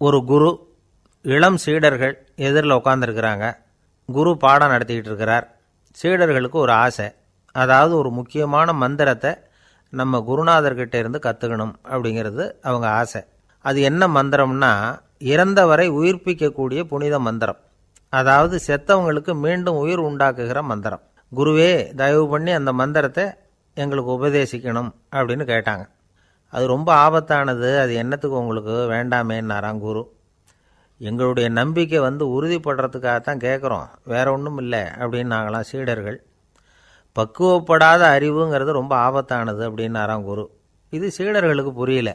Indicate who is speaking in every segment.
Speaker 1: ஒரு குரு, இளம் சீடர்கள் எதிரில் உட்காந்துருக்கிறாங்க. குரு பாடம் நடத்திக்கிட்டு இருக்கிறார். சீடர்களுக்கு ஒரு ஆசை, அதாவது ஒரு முக்கியமான மந்திரத்தை நம்ம குருநாதர்கிட்ட இருந்து கற்றுக்கணும் அப்படிங்கிறது அவங்க ஆசை. அது என்ன மந்திரம்னா, இறந்தவரை உயிர்ப்பிக்கக்கூடிய புனித மந்திரம், அதாவது செத்தவங்களுக்கு மீண்டும் உயிர் உண்டாக்குகிற மந்திரம். குருவே, தயவு பண்ணி அந்த மந்திரத்தை எங்களுக்கு உபதேசிக்கணும் அப்படின்னு கேட்டாங்க. அது ரொம்ப ஆபத்தானது, அது என்னத்துக்கு உங்களுக்கு வேண்டாமேன்னாராம் குரு. எங்களுடைய நம்பிக்கை உறுதிப்படுறதுக்காகத்தான் கேட்குறோம், வேற ஒன்றும் இல்லை அப்படின்னாங்களாம் சீடர்கள். பக்குவப்படாத அறிவுங்கிறது ரொம்ப ஆபத்தானது அப்படின்னாராம் குரு. இது சீடர்களுக்கு புரியல.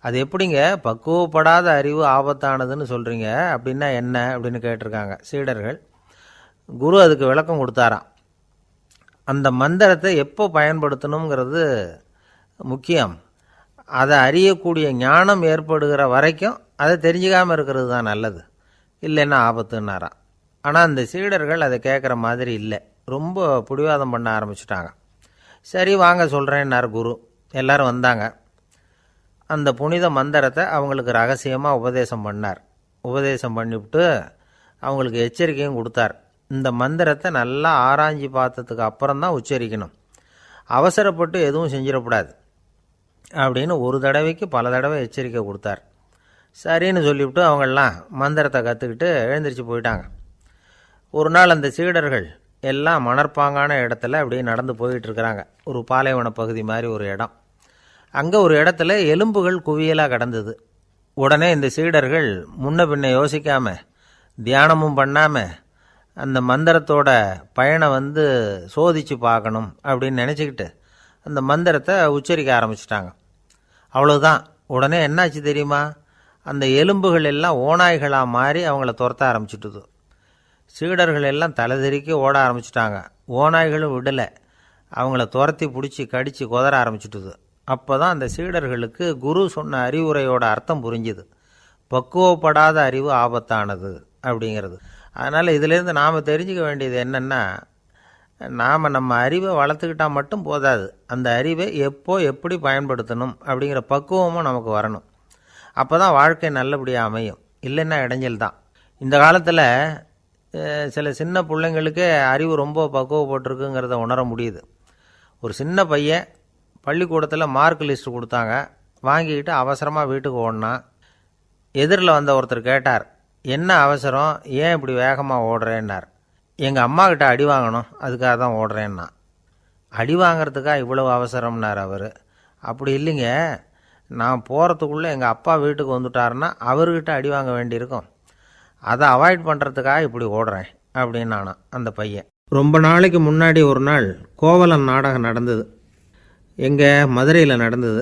Speaker 1: அது எப்படிங்க பக்குவப்படாத அறிவு ஆபத்தானதுன்னு சொல்கிறீங்க, அப்படின்னா என்ன அப்படின்னு கேட்டிருக்காங்க சீடர்கள். குரு அதுக்கு விளக்கம் கொடுத்தாராம். அந்த மந்திரத்தை எப்போ பயன்படுத்தணுங்கிறது முக்கியம். அதை அறியக்கூடிய ஞானம் ஏற்படுகிற வரைக்கும் அதை தெரிஞ்சுக்காமல் இருக்கிறது தான் நல்லது, இல்லைன்னா ஆபத்துன்னாராம். ஆனால் அந்த சீடர்கள் அதை கேட்குற மாதிரி இல்லை, ரொம்ப பிடிவாதம் பண்ண ஆரம்பிச்சிட்டாங்க. சரி வாங்க சொல்கிறேன்னார் குரு. எல்லாரும் வந்தாங்க. அந்த புனித மந்திரத்தை அவங்களுக்கு ரகசியமாக உபதேசம் பண்ணார். உபதேசம் பண்ணிவிட்டு அவங்களுக்கு எச்சரிக்கையும் கொடுத்தார். இந்த மந்திரத்தை நல்லா ஆராய்ச்சி பார்த்ததுக்கு அப்புறம்தான் உச்சரிக்கணும், அவசரப்பட்டு எதுவும் செஞ்சிடக்கூடாது அப்படின்னு ஒரு தடவைக்கு பல தடவை எச்சரிக்கை கொடுத்தார். சரின்னு சொல்லிவிட்டு அவங்கெல்லாம் மந்திரத்தை கற்றுக்கிட்டு எழுந்திரிச்சு போயிட்டாங்க. ஒரு நாள் அந்த சீடர்கள் எல்லாம் மணற்பாங்கான இடத்துல அப்படியே நடந்து போயிட்டுருக்கிறாங்க. ஒரு பாலைவன பகுதி மாதிரி ஒரு இடம். அங்கே ஒரு இடத்துல எலும்புகள் குவியலாக கிடந்தது. உடனே இந்த சீடர்கள் முன்ன பின்ன யோசிக்காமல், தியானமும் பண்ணாமல், அந்த மந்திரத்தோட பயனை சோதித்து பார்க்கணும் அப்படின்னு நினச்சிக்கிட்டு அந்த மந்திரத்தை உச்சரிக்க ஆரம்பிச்சிட்டாங்க. அவ்வளோதான். உடனே என்னாச்சு தெரியுமா, அந்த எலும்புகள் எல்லாம் ஓநாய்களாக மாறி அவங்கள துரத்த ஆரம்பிச்சிட்டுது. சீடர்கள் எல்லாம் தலைதெறிக்க ஓட ஆரம்பிச்சிட்டாங்க. ஓநாய்களும் விடலை, அவங்கள துரத்தி பிடிச்சி கடித்து குதற ஆரம்பிச்சிட்டுது. அப்போ தான் அந்த சீடர்களுக்கு குரு சொன்ன அறிவுரையோட அர்த்தம் புரிஞ்சுது. பக்குவப்படாத அறிவு ஆபத்தானது அப்படிங்கிறது. அதனால் இதிலேருந்து நாம் தெரிஞ்சுக்க வேண்டியது என்னென்னா, நாம் நம்ம அறிவை வளர்த்துக்கிட்டால் மட்டும் போதாது, அந்த அறிவை எப்போ எப்படி பயன்படுத்தணும் அப்படிங்கிற பக்குவமும் நமக்கு வரணும். அப்போ தான் வாழ்க்கை நல்லபடியாக அமையும், இல்லைன்னா இடைஞ்சல் தான். இந்த காலத்தில் சில சின்ன பிள்ளைங்களுக்கே அறிவு ரொம்ப பக்குவப்பட்டிருக்குங்கிறத உணர முடியுது. ஒரு சின்ன பையன் பள்ளிக்கூடத்தில் மார்க் லிஸ்ட் கொடுத்தாங்க, வாங்கிக்கிட்டு அவசரமாக வீட்டுக்கு ஓடினான். எதிரில் வந்த ஒருத்தர் கேட்டார், என்ன அவசரம், ஏன் இப்படி வேகமாக ஓடுறேன்னார். எங்கள் அம்மா கிட்ட அடி வாங்கணும், அதுக்காக தான் ஓடுறேன்னா. அடி வாங்கிறதுக்காக இவ்வளவு அவசரம்னார் அவர். அப்படி இல்லைங்க, நான் போகிறதுக்குள்ளே எங்கள் அப்பா வீட்டுக்கு வந்துட்டாருன்னா அவர்கிட்ட அடி வாங்க வேண்டியிருக்கும், அதை அவாய்ட் பண்ணுறதுக்காக இப்படி ஓடுறேன் அப்படின்னு நானா அந்த பையன். ரொம்ப நாளைக்கு முன்னாடி ஒரு நாள் கோவலன் நாடகம் நடந்தது. எங்கள் மதுரையில் நடந்தது.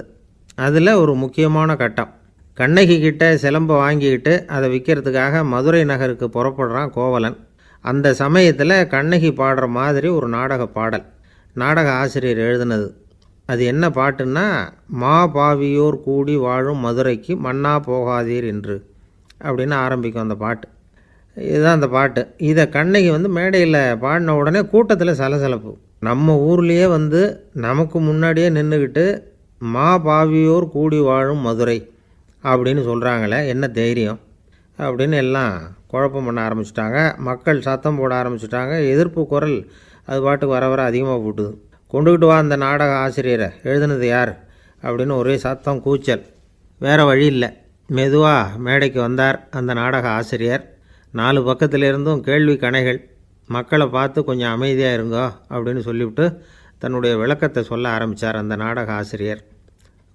Speaker 1: அதில் ஒரு முக்கியமான கட்டம், கண்ணகி கிட்ட சிலம்பை வாங்கிக்கிட்டு அதை விற்கிறதுக்காக மதுரை நகருக்கு புறப்படுறான் கோவலன். அந்த சமயத்தில் கண்ணகி பாடுற மாதிரி ஒரு நாடக பாடல், நாடக ஆசிரியர் எழுதினது. அது என்ன பாட்டுன்னா, மா பாவியோர் கூடி வாழும் மதுரைக்கு மன்னா போகாதீர் என்று அப்படின்னு ஆரம்பிக்கும் அந்த பாட்டு. இதுதான் அந்த பாட்டு. இதை கண்ணகி மேடையில் பாடின உடனே கூட்டத்தில் சலசலப்பு. நம்ம ஊர்லேயே நமக்கு முன்னாடியே நின்றுக்கிட்டு மா பாவியோர் கூடி வாழும் மதுரை அப்படின்னு சொல்கிறாங்களே, என்ன தைரியம் அப்படின்னு எல்லாம் குழப்பம் பண்ண ஆரம்பிச்சிட்டாங்க. மக்கள் சத்தம் போட ஆரம்பிச்சிட்டாங்க. எதிர்ப்பு குரல் அது பாட்டுக்கு வர வர அதிகமாக போட்டுது. கொண்டுக்கிட்டு வா அந்த நாடக ஆசிரியரை, எழுதுனது யார் அப்படின்னு ஒரே சத்தம், கூச்சல். வேறு வழி இல்லை. மெதுவாக மேடைக்கு வந்தார் அந்த நாடக ஆசிரியர். 4 பக்கத்திலிருந்தும் கேள்வி கணைகள். மக்களை பார்த்து கொஞ்சம் அமைதியாக இருங்கோ அப்படின்னு சொல்லிவிட்டு தன்னுடைய விளக்கத்தை சொல்ல ஆரம்பித்தார் அந்த நாடக ஆசிரியர்.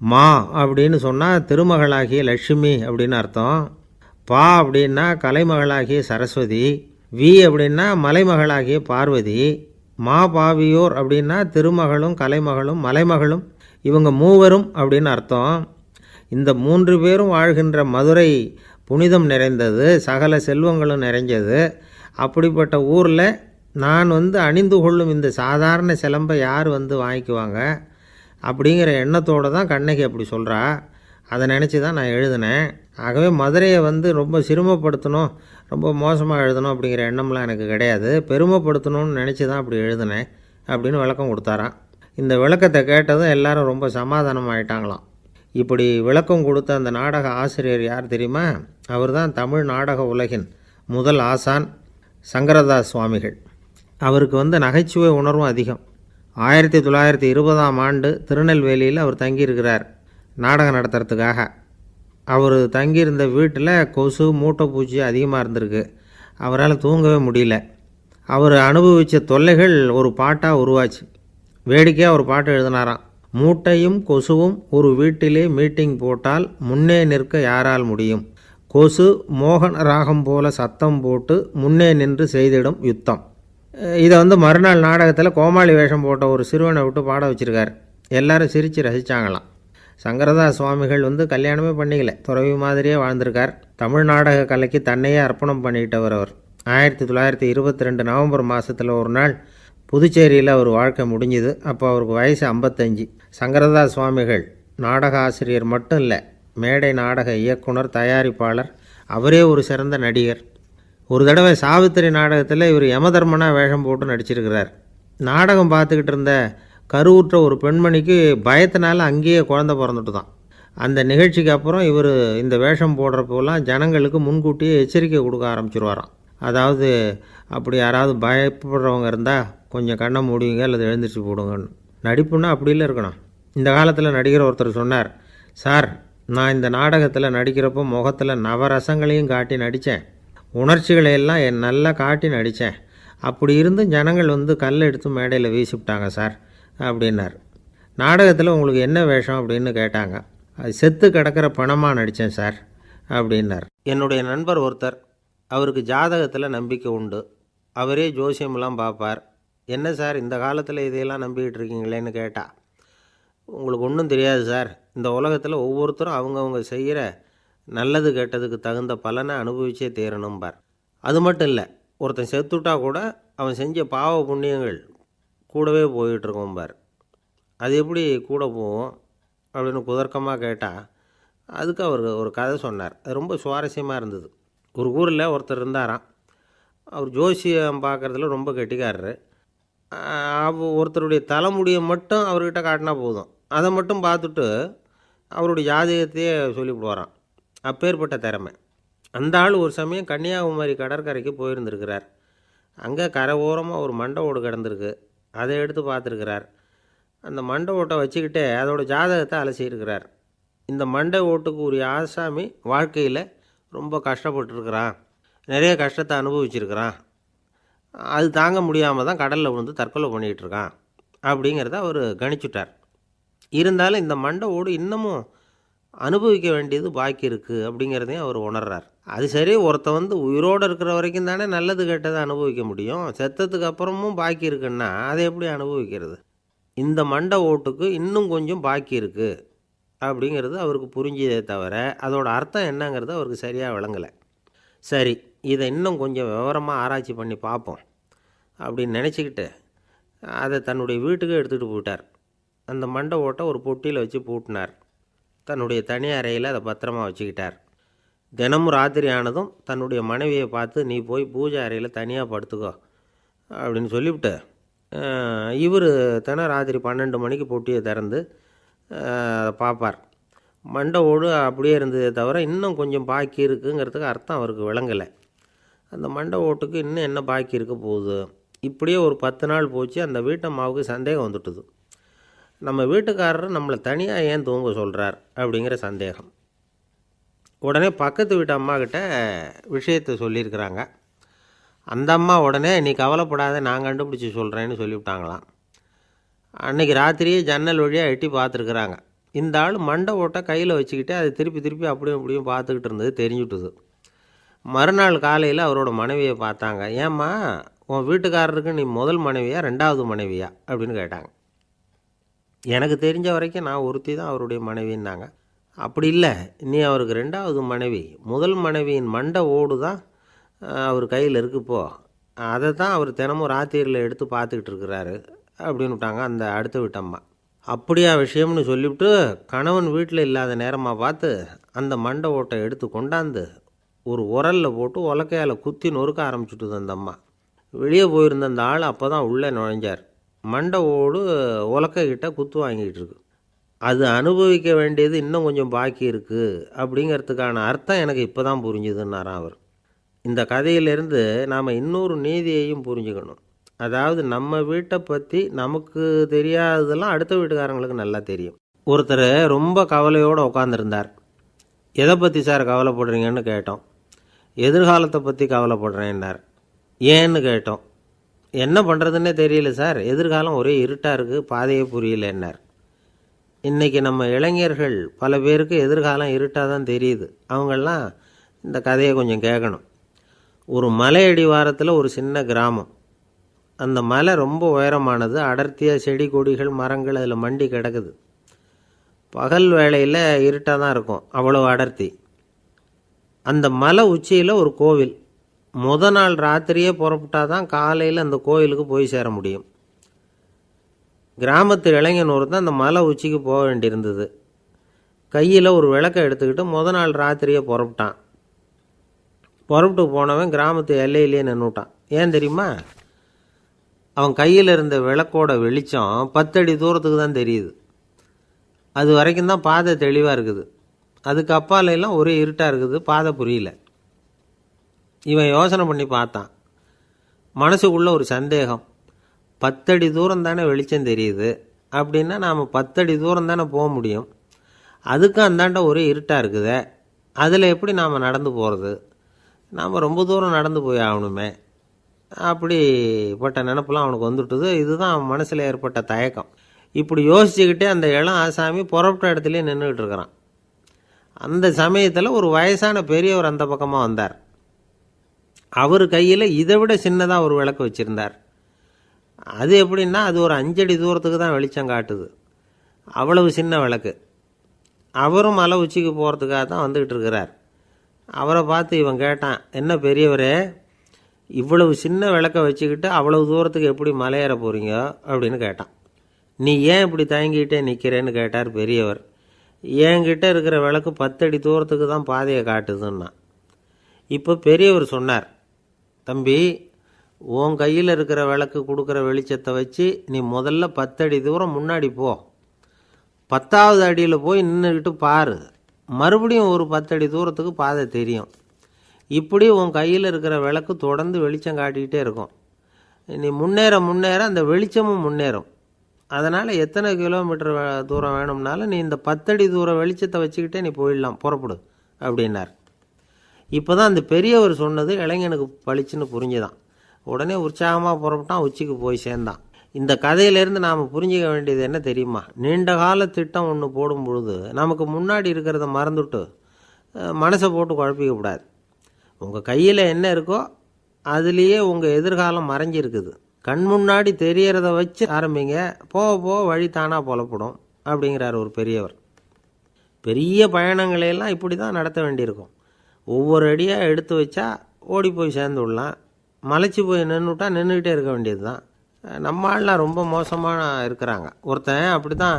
Speaker 1: மா அப்படின்னு சொன்னால் திருமகளாகிய லட்சுமி அப்படின்னு அர்த்தம். பா அப்படின்னா கலைமகளாகிய சரஸ்வதி. வி அப்படின்னா மலைமகளாகிய பார்வதி. மா பாவியோர் அப்படின்னா திருமகளும் கலைமகளும் மலைமகளும், இவங்க மூவரும் அப்படின்னு அர்த்தம். இந்த 3 பேரும் வாழ்கின்ற மதுரை புனிதம் நிறைந்தது, சகல செல்வங்களும் நிறைஞ்சது. அப்படிப்பட்ட ஊரில் நான் அணிந்து கொள்ளும் இந்த சாதாரண சிலம்பை யார் வாங்கிக்குவாங்க அப்படிங்கிற எண்ணத்தோடு தான் கண்ணகி அப்படி சொல்கிறா. அதை நினச்சி தான் நான் எழுதினேன். ஆகவே மதுரையை ரொம்ப சிரமப்படுத்தணும், ரொம்ப மோசமாக எழுதணும் அப்படிங்கிற எண்ணம்லாம் எனக்கு கிடையாது, பெருமைப்படுத்தணும்னு நினச்சி தான் அப்படி எழுதினேன் அப்படின்னு விளக்கம் கொடுத்தாராம். இந்த விளக்கத்தை கேட்டதும் எல்லாரும் ரொம்ப சமாதானம் ஆகிட்டாங்களாம். இப்படி விளக்கம் கொடுத்த அந்த நாடக ஆசிரியர் யார் தெரியுமா? அவர் தான் தமிழ் நாடக உலகின் முதல் ஆசான் சங்கரதாஸ் சுவாமிகள். அவருக்கு நகைச்சுவை உணர்வும் அதிகம். 1920ஆம் ஆண்டு திருநெல்வேலியில் அவர் தங்கியிருக்கிறார் நாடகம் நடத்துறதுக்காக. அவர் தங்கியிருந்த வீட்டில் கொசு மூட்டைப்பூச்சி அதிகமாக இருந்திருக்கு. அவரால் தூங்கவே முடியல. அவர் அனுபவித்த தொல்லைகள் ஒரு பாட்டாக உருவாச்சு. வேடிக்கையாக ஒரு பாட்டு எழுதினாராம். மூட்டையும் கொசுவும் ஒரு வீட்டிலே மீட்டிங் போட்டால் முன்னே நிற்க யாரால் முடியும்? கொசு மோகன ராகம் போல சத்தம் போட்டு முன்னே நின்று செய்திடும் யுத்தம். இதை மறுநாள் நாடகத்தில் கோமாளி வேஷம் போட்ட ஒரு சிறுவனை விட்டு பாட வச்சுருக்கார். எல்லாரும் சிரித்து ரசித்தாங்களாம். சங்கரதாஸ் சுவாமிகள் கல்யாணமே பண்ணிக்கல, துறவி மாதிரியே வாழ்ந்திருக்கார். தமிழ் நாடக கலைக்கு தன்னையே அர்ப்பணம் பண்ணிக்கிட்டவர் அவர். 1922 நவம்பர் மாதத்தில் ஒரு நாள் புதுச்சேரியில் அவர் வாழ்க்கை முடிஞ்சுது. அப்போ அவருக்கு வயசு 55. சங்கரதாஸ் சுவாமிகள் நாடக ஆசிரியர் மட்டும் இல்லை, மேடை நாடக இயக்குனர், தயாரிப்பாளர், அவரே ஒரு சிறந்த நடிகர். ஒரு தடவை சாவித்திரி நாடகத்தில் இவர் யமதர்மனா வேஷம் போட்டு நடிச்சிருக்கிறார். நாடகம் பார்த்துக்கிட்டு இருந்த கருவுற்ற ஒரு பெண்மணிக்கு பயத்தினால அங்கேயே குழந்தை பிறந்துட்டு தான். அந்த நிகழ்ச்சிக்கு அப்புறம் இவர் இந்த வேஷம் போடுறப்போலாம் ஜனங்களுக்கு முன்கூட்டியே எச்சரிக்கை கொடுக்க ஆரம்பிச்சிருவாராம். அதாவது அப்படி யாராவது பயப்படுறவங்க இருந்தால் கொஞ்சம் கண்ணை மூடிங்க அல்லது எழுந்திரிச்சு போடுங்கன்னு. நடிப்புன்னா அப்படிலாம் இருக்கணும். இந்த காலத்தில் நடிகர் ஒருத்தர் சொன்னார், சார் நான் இந்த நாடகத்தில் நடிக்கிறப்போ முகத்தில் நவரசங்களையும் காட்டி நடித்தேன், உணர்ச்சிகளையெல்லாம் நல்லா காட்டி நடித்தேன். அப்படி இருந்து ஜனங்கள் கல்லை எடுத்து மேடையில் வீசிவிட்டாங்க சார் அப்படின்னார். நாடகத்தில் உங்களுக்கு என்ன வேஷம் அப்படின்னு கேட்டாங்க. அது செத்து கிடக்கிற பணமாக நடித்தேன் சார் அப்படின்னார். என்னுடைய நண்பர் ஒருத்தர், அவருக்கு ஜாதகத்தில் நம்பிக்கை உண்டு. அவரே ஜோசியமெல்லாம் பார்ப்பார். என்ன சார் இந்த காலத்தில் இதையெல்லாம் நம்பிக்கிட்டு இருக்கீங்களேன்னு கேட்டால், உங்களுக்கு ஒன்றும் தெரியாது சார், இந்த உலகத்தில் ஒவ்வொருத்தரும் அவங்கவுங்க செய்கிற நல்லது கெட்டதுக்கு தகுந்த பலனை அனுபவிச்சே தேரணும்பார். அது மட்டும் இல்லை, ஒருத்தன் செத்துட்டா கூட அவன் செஞ்ச பாவ புண்ணியங்கள் கூடவே போயிட்டுருக்கோம்பார். அது எப்படி கூட போகும் அப்படின்னு குதர்க்கமாக கேட்டால், அதுக்கு அவர் ஒரு கதை சொன்னார். அது ரொம்ப சுவாரஸ்யமாக இருந்தது. ஒரு ஊரில் ஒருத்தர் இருந்தாராம். அவர் ஜோசியம் பார்க்குறதுல ரொம்ப கெட்டிக்காரரு. ஒருத்தருடைய தலைமுடியை மட்டும் அவர்கிட்ட காட்டினா போதும், அதை மட்டும் பார்த்துட்டு அவருடைய ஜாதகத்தையே சொல்லிவிடுவாராம். அப்பேற்பட்ட திறமை. அந்த ஆள் ஒரு சமயம் கன்னியாகுமரி கடற்கரைக்கு போயிருந்திருக்கிறார். அங்கே கரை ஓரமாக ஒரு மண்டை ஓடு கிடந்திருக்கு. அதை எடுத்து பார்த்துருக்கிறார். அந்த மண்டை ஓட்டை வச்சுக்கிட்டே அதோட ஜாதகத்தை அலசியிருக்கிறார். இந்த மண்டை ஓட்டுக்கு உரிய ஆசாமி வாழ்க்கையில் ரொம்ப கஷ்டப்பட்டுருக்கிறான், நிறைய கஷ்டத்தை அனுபவிச்சிருக்கிறான், அது தாங்க முடியாமல் தான் கடலில் விழுந்து தற்கொலை பண்ணிகிட்டு இருக்கான் அப்படிங்கிறத அவர் கணிச்சுட்டார். இருந்தாலும் இந்த மண்டை ஓடு இன்னமும் அனுபவிக்க வேண்டியது பாக்கி இருக்குது அப்படிங்கிறதையும் அவர் உணர்றார். அது சரி, ஒருத்தன் உயிரோடு இருக்கிற வரைக்கும் தானே நல்லது கெட்டதை அனுபவிக்க முடியும். செத்ததுக்கு அப்புறமும் பாக்கி இருக்குன்னா அதை எப்படி அனுபவிக்கிறது? இந்த மண்டை ஓட்டுக்கு இன்னும் கொஞ்சம் பாக்கி இருக்குது அப்படிங்கிறது அவருக்கு புரிஞ்சதே தவிர அதோட அர்த்தம் என்னங்கிறது அவருக்கு சரியாக விளங்கலை. சரி, இதை இன்னும் கொஞ்சம் விவரமாக ஆராய்ச்சி பண்ணி பார்ப்போம் அப்படின்னு நினச்சிக்கிட்டு அதை தன்னுடைய வீட்டுக்கு எடுத்துகிட்டு போயிட்டார். அந்த மண்டை ஓட்டை ஒரு பொட்டியில் வச்சு பூட்டினார். தன்னுடைய தனி அறையில் அதை பத்திரமா வச்சுக்கிட்டார். தினமும் ராத்திரி ஆனதும் தன்னுடைய மனைவியை பார்த்து, நீ போய் பூஜை அறையில் தனியாக படுத்துக்கோ அப்படின்னு சொல்லிவிட்டு, இவர் தினம் ராத்திரி 12 மணிக்கு பொட்டியை திறந்து அதை பார்ப்பார். மண்டை ஓடு அப்படியே இருந்ததே தவிர இன்னும் கொஞ்சம் பாக்கி இருக்குங்கிறதுக்கு அர்த்தம் அவருக்கு விளங்கலை. அந்த மண்டை ஓட்டுக்கு இன்னும் என்ன பாக்கி இருக்க போகுது? இப்படியே ஒரு 10 நாள் போச்சு. அந்த வீட்டம்மாவுக்கு சந்தேகம் வந்துட்டுது. நம்ம வீட்டுக்காரர் நம்மளை தனியாக ஏன் தூங்க சொல்கிறார் அப்படிங்கிற சந்தேகம். உடனே பக்கத்து வீட்டு அம்மாக்கிட்ட விஷயத்தை சொல்லியிருக்கிறாங்க. அந்த அம்மா உடனே, நீ கவலைப்படாத, நான் கண்டுபிடிச்சி சொல்கிறேன்னு சொல்லிவிட்டாங்களாம். அன்றைக்கி ராத்திரியே ஜன்னல் வழியாக எட்டி பார்த்துருக்குறாங்க. இந்த ஆள் மண்டை ஓட்டை கையில் வச்சுக்கிட்டு அதை திருப்பி திருப்பி அப்படியும் இப்படியும் பார்த்துக்கிட்டு இருந்தது தெரிஞ்சுட்டுது. மறுநாள் காலையில் அவரோட மனைவியை பார்த்தாங்க. ஏம்மா, உன் வீட்டுக்காரருக்கு நீ முதல் மனைவியா 2வது மனைவியா அப்படின்னு கேட்டாங்க. எனக்கு தெரிஞ்ச வரைக்கும் நான் ஒருத்தி தான் அவருடைய மனைவின்னாங்க. அப்படி இல்லை, நீ அவருக்கு 2வது மனைவி. முதல் மனைவியின் மண்டை ஓடு தான் அவர் கையில் இருக்குப்போ, அதை தான் அவர் தினமும் ராத்திரியில் எடுத்து பார்த்துக்கிட்டு இருக்கிறாரு அப்படின்னு விட்டாங்க அந்த அடுத்த வீட்டம்மா. அப்படியா விஷயம்னு சொல்லிவிட்டு கணவன் வீட்டில் இல்லாத நேரமாக பார்த்து அந்த மண்டை ஓட்டை எடுத்து கொண்டாந்து ஒரு உரலில் போட்டு உலக்கையால் குத்தி நொறுக்க ஆரம்பிச்சுட்டுது அந்த அம்மா. வெளியே போயிருந்த அந்த ஆள் அப்போ தான் உள்ளே நுழைஞ்சார். மண்டை ஓடு உலக்கைக்கிட்ட குத்து வாங்கிட்டு இருக்கு. அது அனுபவிக்க வேண்டியது இன்னும் கொஞ்சம் பாக்கி இருக்குது அப்படிங்கிறதுக்கான அர்த்தம் எனக்கு இப்போ தான் புரிஞ்சுதுன்னாராம் அவர். இந்த கதையிலேருந்து நாம் இன்னொரு நீதியையும் புரிஞ்சுக்கணும். அதாவது நம்ம வீட்டை பற்றி நமக்கு தெரியாததெல்லாம் அடுத்த வீட்டுக்காரங்களுக்கு நல்லா தெரியும். ஒருத்தர் ரொம்ப கவலையோடு உட்காந்துருந்தார். எதை பற்றி சார் கவலைப்படுறீங்கன்னு கேட்டோம். எதிர்காலத்தை பற்றி கவலைப்படுறேன்னார். ஏன்னு கேட்டோம். என்ன பண்ணுறதுன்னே தெரியல சார், எதிர்காலம் ஒரே இருட்டாக இருக்குது, பாதையே புரியலன்னார். இன்றைக்கி நம்ம இளைஞர்கள் பல பேருக்கு எதிர்காலம் இருட்டாக தான் தெரியுது. அவங்கெல்லாம் இந்த கதையை கொஞ்சம் கேட்கணும். ஒரு மலை அடிவாரத்தில் ஒரு சின்ன கிராமம். அந்த மலை ரொம்ப உயரமானது. அடர்த்தியாக செடி கொடிகள் மரங்கள் அதில் மண்டி கிடக்குது. பகல் வேளையில் இருட்டாக தான் இருக்கும், அவ்வளோ அடர்த்தி. அந்த மலை உச்சியில் ஒரு கோவில். நாள் ராத்திரியே புறப்பட்டால் தான் காலையில் அந்த கோவிலுக்கு போய் சேர முடியும். கிராமத்து இளைஞன் ஒருத்தன் அந்த மலை உச்சிக்கு போக வேண்டியிருந்தது. கையில் ஒரு விளக்கை எடுத்துக்கிட்டு நாள் ராத்திரியே புறப்பட்டான். புறப்பட்டு போனவன் கிராமத்து எல்லையிலேயே நின்றுட்டான். ஏன் தெரியுமா? அவன் கையில் இருந்த விளக்கோட வெளிச்சம் 10 அடி தூரத்துக்கு தான் தெரியுது. அது வரைக்கும் தான் பாதை தெளிவாக இருக்குது. அதுக்கு அப்பாலெல்லாம் ஒரே இருட்டாக இருக்குது, பாதை புரியல. இவன் யோசனை பண்ணி பார்த்தான். மனசுக்குள்ளே ஒரு சந்தேகம். 10 அடி தூரம் தானே வெளிச்சம் தெரியுது, அப்படின்னா நாம் 10 அடி தூரம் தானே போக முடியும். அதுக்கும் அந்தாண்ட ஒரே இருட்டாக இருக்குதே, அதில் எப்படி நாம் நடந்து போகிறது? நாம் ரொம்ப தூரம் நடந்து போய் ஆகணுமே. அப்படிப்பட்ட நினப்பெல்லாம் அவனுக்கு வந்துட்டுது. இதுதான் அவன் மனசில் ஏற்பட்ட தயக்கம். இப்படி யோசிச்சுக்கிட்டே அந்த இளம் ஆசாமி புறப்பட்ட இடத்துலையே நின்றுக்கிட்டு இருக்கிறான். அந்த சமயத்தில் ஒரு வயசான பெரியவர் அந்த பக்கமாக வந்தார். அவர் கையில் இதை விட சின்னதாக ஒரு விளக்கு வச்சுருந்தார். அது எப்படின்னா அது ஒரு 5 அடி தூரத்துக்கு தான் வெளிச்சம் காட்டுது. அவ்வளவு சின்ன விளக்கு. அவரும் மலை உச்சிக்கு போகிறதுக்காக தான் வந்துக்கிட்டு இருக்கிறார். அவரை பார்த்து இவன் கேட்டான், என்ன பெரியவரே, இவ்வளவு சின்ன விளக்கை வச்சுக்கிட்டு அவ்வளவு தூரத்துக்கு எப்படி மலையேற போகிறீங்க அப்படின்னு கேட்டான். நீ ஏன் இப்படி தயங்கிக்கிட்டே நிற்கிறேன்னு கேட்டார் பெரியவர். என்கிட்ட இருக்கிற விளக்கு 10 அடி தூரத்துக்கு தான் பாதையை காட்டுதுன்னா. இப்போ பெரியவர் சொன்னார், தம்பி, உன் கையில் இருக்கிற விளக்கு கொடுக்குற வெளிச்சத்தை வச்சு நீ முதல்ல 10 அடி தூரம் முன்னாடி போ. 10வது அடியில் போய் நின்றுக்கிட்டு பாரு. மறுபடியும் ஒரு 10 அடி தூரத்துக்கு பாதை தெரியும். இப்படி உன் கையில் இருக்கிற விளக்கு தொடர்ந்து வெளிச்சம் காட்டிக்கிட்டே இருக்கும். நீ முன்னேற முன்னேற அந்த வெளிச்சமும் முன்னேறும். அதனால் எத்தனை கிலோமீட்டர் தூரம் வேணும்னாலும் நீ இந்த 10 அடி தூரம் வெளிச்சத்தை வச்சுக்கிட்டே நீ போயிடலாம், புறப்படு அப்படின்னார். இப்போ தான் அந்த பெரியவர் சொன்னது இளைஞனுக்கு பளிச்சுன்னு புரிஞ்சுதான். உடனே உற்சாகமாக புறப்பட்டான், உச்சிக்கு போய் சேர்ந்தான். இந்த கதையிலேருந்து நாம் புரிஞ்சிக்க வேண்டியது என்ன தெரியுமா? நீண்ட கால திட்டம் ஒன்று போடும் பொழுது நமக்கு முன்னாடி இருக்கிறத மறந்துட்டு மனசை போட்டு குழப்பிக்கக்கூடாது. உங்கள் கையில் என்ன இருக்கோ அதுலேயே உங்கள் எதிர்காலம் மறைஞ்சிருக்குது. கண் முன்னாடி தெரியறத வச்சு ஆரம்பிங்க, போக போக வழி தானாக புலப்படும் அப்படிங்கிறார் ஒரு பெரியவர். பெரிய பயணங்களையெல்லாம் இப்படி தான் நடத்த வேண்டியிருக்கும். ஒவ்வொரு அடியாக எடுத்து வச்சா ஓடி போய் சேர்ந்து விடலாம். மலைச்சி போய் நின்றுட்டா நின்றுக்கிட்டே இருக்க வேண்டியது தான். நம்ம ஆள்லாம் ரொம்ப மோசமான இருக்கிறாங்க. ஒருத்தன் அப்படி தான்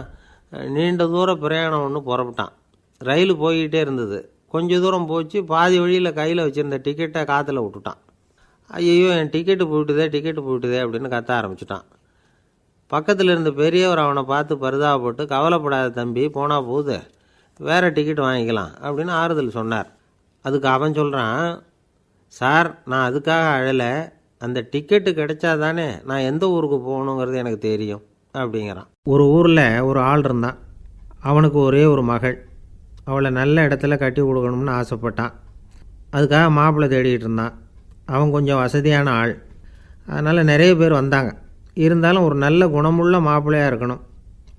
Speaker 1: நீண்ட தூர பிரயாணம் ஒன்று புறப்பட்டான். ரயில் போய்கிட்டே இருந்தது. கொஞ்சம் தூரம் போச்சு, பாதி வழியில் கையில் வச்சுருந்த டிக்கெட்டை காற்றுல விட்டுட்டான். ஐயோ, என் டிக்கெட்டு போயிட்டுதே அப்படின்னு கத்த ஆரம்பிச்சிட்டான். பக்கத்தில் இருந்த பெரியவர் அவனை பார்த்து பரிதாபப்பட்டு, கவலைப்படாத தம்பி, போனால் போகுது, வேறு டிக்கெட் வாங்கிக்கலாம் அப்படின்னு ஆறுதல் சொன்னார். அதுக்கு அவன் சொல்கிறான், சார், நான் அதுக்காக அழலை, அந்த டிக்கெட்டு கிடைச்சா தானே நான் எந்த ஊருக்கு போகணுங்கிறது எனக்கு தெரியும் அப்படிங்கிறான். ஒரு ஊரில் ஒரு ஆள் இருந்தான். அவனுக்கு ஒரே ஒரு மகள். அவளை நல்ல இடத்துல கட்டி கொடுக்கணும்னு ஆசைப்பட்டான். அதுக்காக மாப்பிள்ளை தேடிகிட்டு இருந்தான். அவன் கொஞ்சம் வசதியான ஆள், அதனால் நிறைய பேர் வந்தாங்க. இருந்தாலும் ஒரு நல்ல குணமுள்ள மாப்பிள்ளையாக இருக்கணும்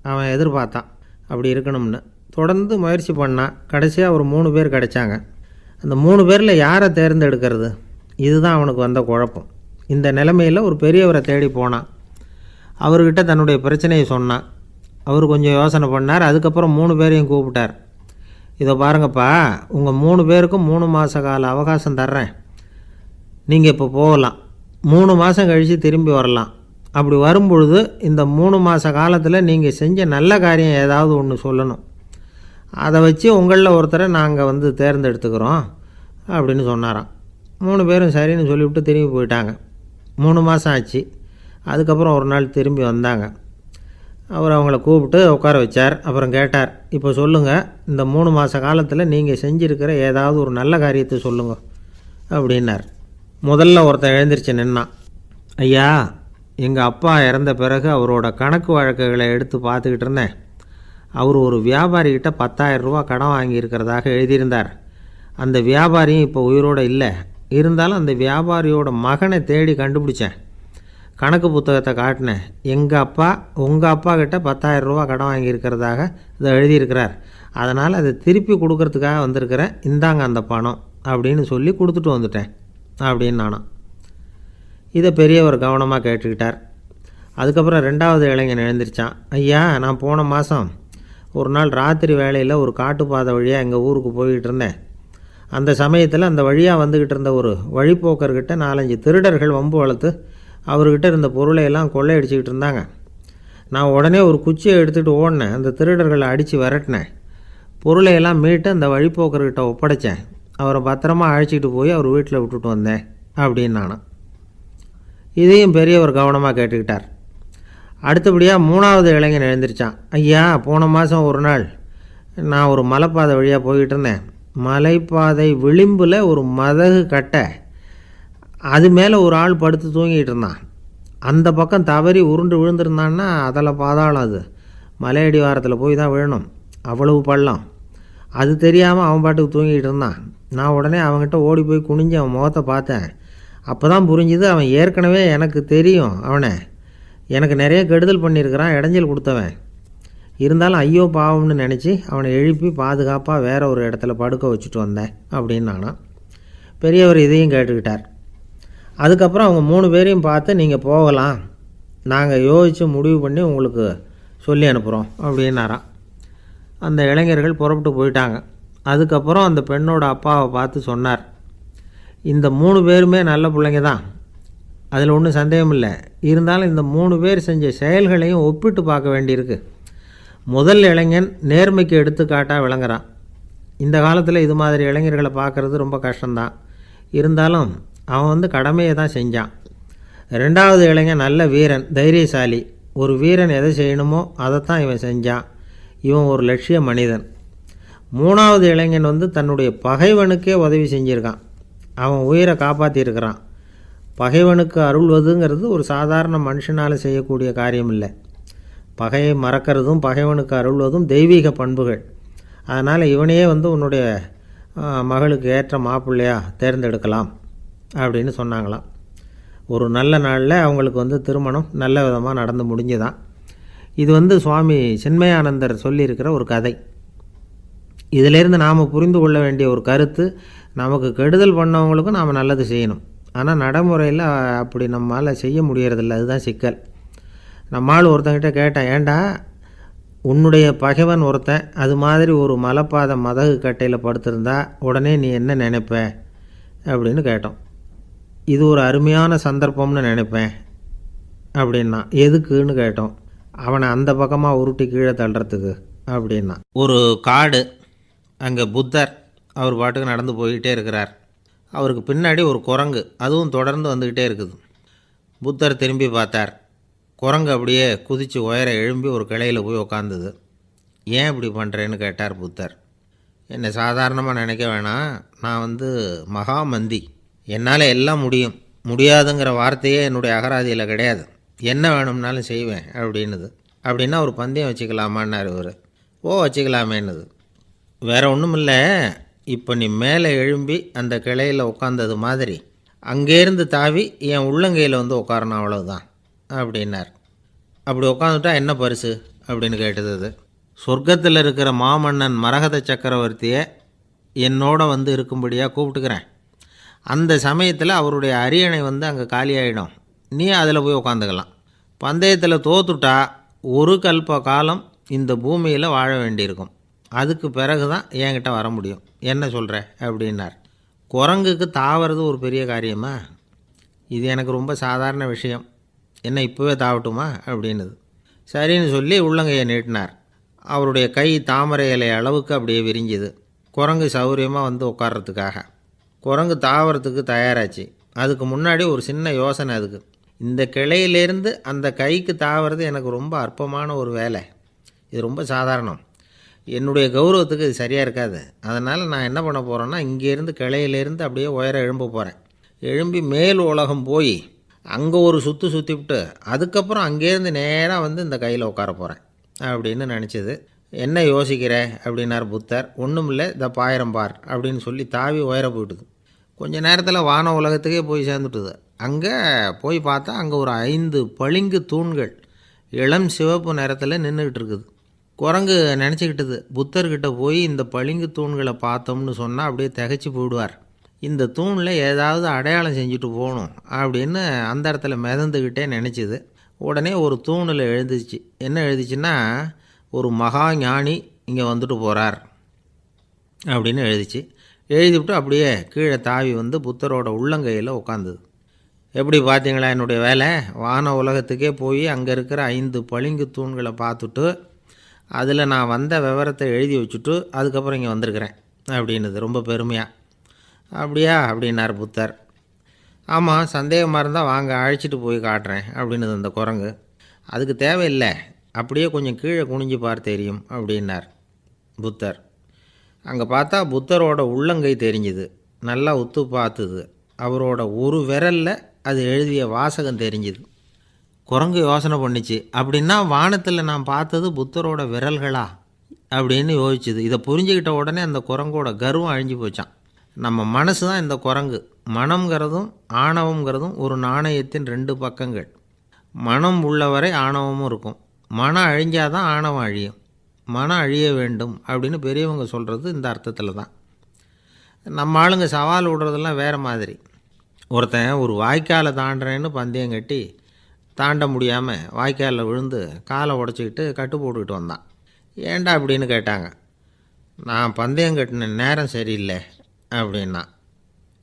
Speaker 1: அவன் எதிர்பார்த்தான். அப்படி இருக்கணும்னு தொடர்ந்து முயற்சி பண்ணான். கடைசியாக ஒரு 3 பேர் கிடைச்சாங்க. அந்த 3 பேரில் யாரை தேர்ந்தெடுக்கிறது, இதுதான் அவனுக்கு வந்த குழப்பம். இந்த நிலைமையில் ஒரு பெரியவரை தேடி போனான். அவர்கிட்ட தன்னுடைய பிரச்சனையை சொன்னான். அவர் கொஞ்சம் யோசனை பண்ணார். அதுக்கப்புறம் 3 பேரையும் கூப்பிட்டார். இதை பாருங்கப்பா, உங்கள் 3 பேருக்கும் 3 மாத கால அவகாசம் தர்றேன். நீங்கள் இப்போ போகலாம். 3 மாதம் கழித்து திரும்பி வரலாம். அப்படி வரும்பொழுது இந்த 3 மாத காலத்தில் நீங்கள் செஞ்ச நல்ல காரியம் ஏதாவது ஒன்று சொல்லணும். அதை வச்சு உங்களில் ஒருத்தரை நாங்கள் தேர்ந்தெடுத்துக்கிறோம் அப்படின்னு சொன்னாராம். 3 பேரும் சரின்னு சொல்லிவிட்டு திரும்பி போயிட்டாங்க. 3 மாதம் ஆச்சு. அதுக்கப்புறம் ஒரு நாள் திரும்பி வந்தாங்க. அவர் அவங்கள கூப்பிட்டு உட்கார வச்சார். அப்புறம் கேட்டார், இப்போ சொல்லுங்கள், இந்த 3 மாத காலத்தில் நீங்கள் செஞ்சுருக்கிற ஏதாவது ஒரு நல்ல காரியத்தை சொல்லுங்க அப்படின்னார். முதல்ல ஒருத்தன் எழுந்திரிச்சு நின்னான். ஐயா, எங்கள் அப்பா இறந்த பிறகு அவரோட கணக்கு வழக்குகளை எடுத்து பார்த்துக்கிட்டு இருந்தேன். அவர் ஒரு வியாபாரிகிட்ட 10,000 ரூபா கடன் வாங்கியிருக்கிறதாக எழுதியிருந்தார். அந்த வியாபாரியும் இப்போ உயிரோடு இல்லை. இருந்தாலும் அந்த வியாபாரியோட மகனை தேடி கண்டுபிடிச்சேன். கணக்கு புத்தகத்தை காட்டினேன். எங்கள் அப்பா உங்கள் அப்பா கிட்ட 10,000 ரூபா கடன் வாங்கியிருக்கிறதாக இதை எழுதியிருக்கிறார். அதனால் அதை திருப்பி கொடுக்கறதுக்காக வந்திருக்கிறேன். இந்தாங்க அந்த பணம் அப்படின்னு சொல்லி கொடுத்துட்டு வந்துட்டேன் அப்படின்னு நானும். இதை பெரியவர் கவனமாக கேட்டுக்கிட்டார். அதுக்கப்புறம் 2வது இளைஞன் எழுந்திரிச்சான். ஐயா, நான் போன மாதம் ஒரு நாள் ராத்திரி வேளையில் ஒரு காட்டுப்பாதை வழியாக எங்கள் ஊருக்கு போய்கிட்டு இருந்தேன். அந்த சமயத்தில் அந்த வழியாக வந்துக்கிட்டு இருந்த ஒரு வழிப்போக்கர்கிட்ட 4-5 திருடர்கள் வம்பு வளர்த்து அவர்கிட்ட இருந்த பொருளை எல்லாம் கொள்ளையடிச்சிக்கிட்டு இருந்தாங்க. நான் உடனே ஒரு குச்சியை எடுத்துகிட்டு ஓடினேன். அந்த திருடர்களை அடித்து விரட்டினேன். பொருளையெல்லாம் மீட்டு அந்த வழிப்போக்கர்கிட்ட ஒப்படைச்சேன். அவரை பத்திரமா அழைச்சிக்கிட்டு போய் அவர் வீட்டில் விட்டுட்டு வந்தேன் அப்படின்னு நானும். இதையும் பெரியவர் கவனமாக கேட்டுக்கிட்டார். அடுத்தபடியாக 3வது இளைஞன் எழுந்திரிச்சான். ஐயா, போன மாதம் ஒரு நாள் நான் ஒரு மலைப்பாதை வழியாக போய்கிட்டு இருந்தேன். மலைப்பாதை விளிம்பில் ஒரு மதகு கட்டை, அது மேலே ஒரு ஆள் படுத்து தூங்கிட்டு இருந்தான். அந்த பக்கம் தவறி உருண்டு விழுந்திருந்தான்னா அதில் பாதாளம். அது மலையடி வாரத்தில் போய் தான் விழணும். அவ்வளவு பள்ளம். அது தெரியாமல் அவன் பாட்டுக்கு தூங்கிட்டு இருந்தான். நான் உடனே அவன்கிட்ட ஓடி போய் குனிஞ்சு அவன் முகத்தை பார்த்தேன். அப்போ தான் புரிஞ்சுது, அவன் ஏற்கனவே எனக்கு தெரியும். அவனை எனக்கு நிறைய கெடுதல் பண்ணியிருக்கிறான், இடைஞ்சல் கொடுத்தவன். இருந்தாலும் ஐயோ பாவம்னு நினச்சி அவனை எழுப்பி பாதுகாப்பாக வேற ஒரு இடத்துல படுக்க வச்சுட்டு வந்தேன் அப்படின்னு நானும். பெரியவர் இதையும் கேட்டுக்கிட்டார். அதுக்கப்புறம் அவங்க 3 பேரையும் பார்த்து, நீங்கள் போகலாம், நாங்கள் யோசித்து முடிவு பண்ணி உங்களுக்கு சொல்லி அனுப்புகிறோம் அப்படின்னாராம். அந்த இளைஞர்கள் புறப்பட்டு போயிட்டாங்க. அதுக்கப்புறம் அந்த பெண்ணோட அப்பாவை பார்த்து சொன்னார், இந்த 3 பேருமே நல்ல பிள்ளைங்க தான், அதில் ஒன்றும் சந்தேகம் இல்லை. இருந்தாலும் இந்த 3 பேர் செஞ்ச செயல்களையும் ஒப்பிட்டு பார்க்க வேண்டியிருக்கு. முதல் இளைஞன் நேர்மைக்கு எடுத்துக்காட்டாக விளங்குறான். இந்த காலத்தில் இது மாதிரி இளைஞர்களை பார்க்குறது ரொம்ப கஷ்டம்தான். இருந்தாலும் அவன் கடமையை தான் செஞ்சான். 2வது இளைஞன் நல்ல வீரன், தைரியசாலி. ஒரு வீரன் எதை செய்யணுமோ அதைத்தான் இவன் செஞ்சான். இவன் ஒரு லட்சிய மனிதன். 3வது இளைஞன் தன்னுடைய பகைவனுக்கே உதவி செஞ்சுருக்கான். அவன் உயிரை காப்பாற்றியிருக்கிறான். பகைவனுக்கு அருள்வதுங்கிறது ஒரு சாதாரண மனுஷனால் செய்யக்கூடிய காரியம் இல்லை. பகையை மறக்கிறதும் பகைவனுக்கு அருள்வதும் தெய்வீக பண்புகள். அதனால் இவனையே உன்னுடைய மகளுக்கு ஏற்ற மாப்பிள்ளையாக தேர்ந்தெடுக்கலாம் அப்படின்னு சொன்னாங்களாம். ஒரு நல்ல நாளில் அவங்களுக்கு திருமணம் நல்ல விதமாக நடந்து முடிஞ்சுதான். இது சுவாமி சின்மயானந்தர் சொல்லியிருக்கிற ஒரு கதை. இதிலேருந்து நாம் புரிந்து கொள்ள வேண்டிய ஒரு கருத்து, நமக்கு கெடுதல் பண்ணவங்களுக்கும் நாம் நல்லது செய்யணும். ஆனால் நடைமுறையில் அப்படி நம்மளால் செய்ய முடியறதில்ல. அதுதான் சிக்கல். நம்மால் ஒருத்தங்கிட்ட கேட்டேன், ஏண்டா உன்னுடைய பகைவன் ஒருத்தன் அது மாதிரி ஒரு மலைப்பாதை மதகு கட்டையில் படுத்திருந்தா உடனே நீ என்ன நினைப்ப அப்படின்னு கேட்டோம். இது ஒரு அருமையான சந்தர்ப்பம்னு நினைப்பேன் அப்படின்னா. எதுக்குன்னு கேட்டோம். அவனை அந்த பக்கமாக உருட்டி கீழே தள்ளுறதுக்கு அப்படின்னா. ஒரு காடு, அங்கே புத்தர் அவர் பாட்டுக்கு நடந்து போய்கிட்டே இருக்கிறார். அவருக்கு பின்னாடி ஒரு குரங்கு, அதுவும் தொடர்ந்து வந்துக்கிட்டே இருக்குது. புத்தர் திரும்பி பார்த்தார். குரங்கு அப்படியே குதித்து உயர எழும்பி ஒரு கிளையில் போய் உக்காந்துது. ஏன் இப்படி பண்ணுறேன்னு கேட்டார் புத்தர். என்னை சாதாரணமாக நினைக்க வேணாம், நான் மகாமந்தி, என்னால் எல்லாம் முடியும், முடியாதுங்கிற வார்த்தையே என்னுடைய அகராதியில் கிடையாது, என்ன வேணும்னாலும் செய்வேன் அப்படின்னுது. அப்படின்னா ஒரு பந்தயம் வச்சுக்கலாமான்னார் இவர். ஓ வச்சுக்கலாமேன்னுது. வேறு ஒன்றும் இல்லை, இப்போ நீ மேலே எழும்பி அந்த கிளையில் உட்காந்தது மாதிரி அங்கேருந்து தாவி என் உள்ளங்கையில் உட்காரணும், அவ்வளவுதான் அப்படின்னார். அப்படி உட்காந்துட்டா என்ன பரிசு அப்படின்னு கேட்டது. அது சொர்க்கத்தில் இருக்கிற மாமன்னன் மரகத சக்கரவர்த்தியை என்னோட இருக்கும்படியாக கூப்பிட்டுக்கிறேன். அந்த சமயத்தில் அவருடைய அரியணை அங்கே காலியாகிடும், நீ அதில் போய் உட்காந்துக்கலாம். பந்தயத்தில் தோத்துட்டா ஒரு கல்ப காலம் இந்த பூமியில் வாழ வேண்டியிருக்கும், அதுக்கு பிறகு தான் என்கிட்ட வர முடியும், என்ன சொல்கிற அப்படின்னார். குரங்குக்கு தாவறது ஒரு பெரிய காரியமா? இது எனக்கு ரொம்ப சாதாரண விஷயம், என்ன இப்போவே தாவட்டுமா அப்படின்னுது. சரின்னு சொல்லி உள்ளங்கையை நீட்டினார். அவருடைய கை தாமரை இலை அளவுக்கு அப்படியே விரிஞ்சுது. குரங்கு சௌகரியமாக உட்கார்றதுக்காக. குரங்கு தாவறதுக்கு தயாராச்சு. அதுக்கு முன்னாடி ஒரு சின்ன யோசனை. அதுக்கு இந்த கிளையிலேருந்து அந்த கைக்கு தாவறது எனக்கு ரொம்ப அற்பமான ஒரு வேலை. இது ரொம்ப சாதாரணம். என்னுடைய கௌரவத்துக்கு இது சரியாக இருக்காது. அதனால் நான் என்ன பண்ண போகிறேன்னா, இங்கேருந்து கிளையிலேருந்து அப்படியே உயரம் எழும்ப போகிறேன். எழும்பி மேல் உலகம் போய் அங்கே ஒரு சுற்றிவிட்டு அதுக்கப்புறம் அங்கேருந்து நேராக வந்து இந்த கையில் உட்கார போகிறேன் அப்படின்னு நினச்சிது. என்ன யோசிக்கிற அப்படின்னார் புத்தர். ஒன்றும் இல்லை, இந்த பாயிரம் பார் அப்படின்னு சொல்லி தாவி உயர போயிட்டுது. கொஞ்ச நேரத்தில் வான உலகத்துக்கே போய் சேர்ந்துட்டுது. அங்கே போய் பார்த்தா அங்கே ஒரு 5 பளிங்கு தூண்கள் இளம் சிவப்பு நிறத்தில் நின்றுக்கிட்டு இருக்குது. குரங்கு நினச்சிக்கிட்டது, புத்தர்கிட்ட போய் இந்த பளிங்கு தூண்களை பார்த்தோம்னு சொன்னால் அப்படியே திகைச்சி போயிடுவார், இந்த தூணில் ஏதாவது அடையாளம் செஞ்சுட்டு போகணும் அப்படின்னு அந்த இடத்துல மிதந்துக்கிட்டே நினச்சிது. உடனே ஒரு தூணில் எழுதிச்சு. என்ன எழுதிச்சுன்னா, ஒரு மகா ஞானி இங்கே வந்துட்டு போகிறார் அப்படின்னு எழுதிச்சு. எழுதிவிட்டு அப்படியே கீழே தாவி வந்து புத்தரோட உள்ளங்கையில் உட்காந்துது. எப்படி பார்த்தீங்களா என்னுடைய வேலை? வான உலகத்துக்கே போய் அங்கே இருக்கிற 5 பளிங்கு தூண்களை பார்த்துட்டு அதில் நான் வந்த விவரத்தை எழுதி வச்சுட்டு அதுக்கப்புறம் இங்கே வந்திருக்கிறேன் அப்படின்னுது ரொம்ப பெருமையாக. அப்படியா அப்படின்னார் புத்தர். ஆமாம், சந்தேகமாக இருந்தால் வாங்க, அழைச்சிட்டு போய் காட்டுறேன் அப்படின்னுது அந்த குரங்கு. அதுக்கு தேவையில்லை, அப்படியே கொஞ்சம் கீழே குனிஞ்சு பார் தெரியும் அப்படின்னார் புத்தர். அங்கே பார்த்தா புத்தரோட உள்ளங்கை தெரிஞ்சுது. நல்லா உத்து பார்த்துது. அவரோட ஒரு விரலில் அது எழுதிய வாசகம் தெரிஞ்சுது. குரங்கு யோசனை பண்ணிச்சு, அப்படின்னா வானத்தில் நான் பார்த்தது புத்தரோட விரல்களா அப்படின்னு யோசிச்சுது. இதை புரிஞ்சுக்கிட்ட உடனே அந்த குரங்கோட கர்வம் அழிஞ்சு போச்சான். நம்ம மனசு தான் இந்த குரங்கு. மனம்ங்கிறதும் ஆணவங்கிறதும் ஒரு நாணயத்தின் 2 பக்கங்கள். மனம் உள்ளவரை ஆணவமும் இருக்கும். மனம் அழிஞ்சாதான் ஆணவம் அழியும். மனம் அழிய வேண்டும் அப்படின்னு பெரியவங்க சொல்கிறது இந்த அர்த்தத்தில் தான். நம்ம ஆளுங்க சவால் விடுறதெல்லாம் வேறு மாதிரி. ஒருத்தன் ஒரு வாய்க்காலை தாண்டுறேன்னு பந்தயம் கட்டி தாண்ட முடியாமல் வாய்க்காலில் விழுந்து காலை உடச்சிக்கிட்டு கட்டு போட்டுக்கிட்டு வந்தான். ஏன்டா அப்படின்னு கேட்டாங்க. நான் பந்தயம் கட்டின நேரம் சரியில்லை அப்படின்னா.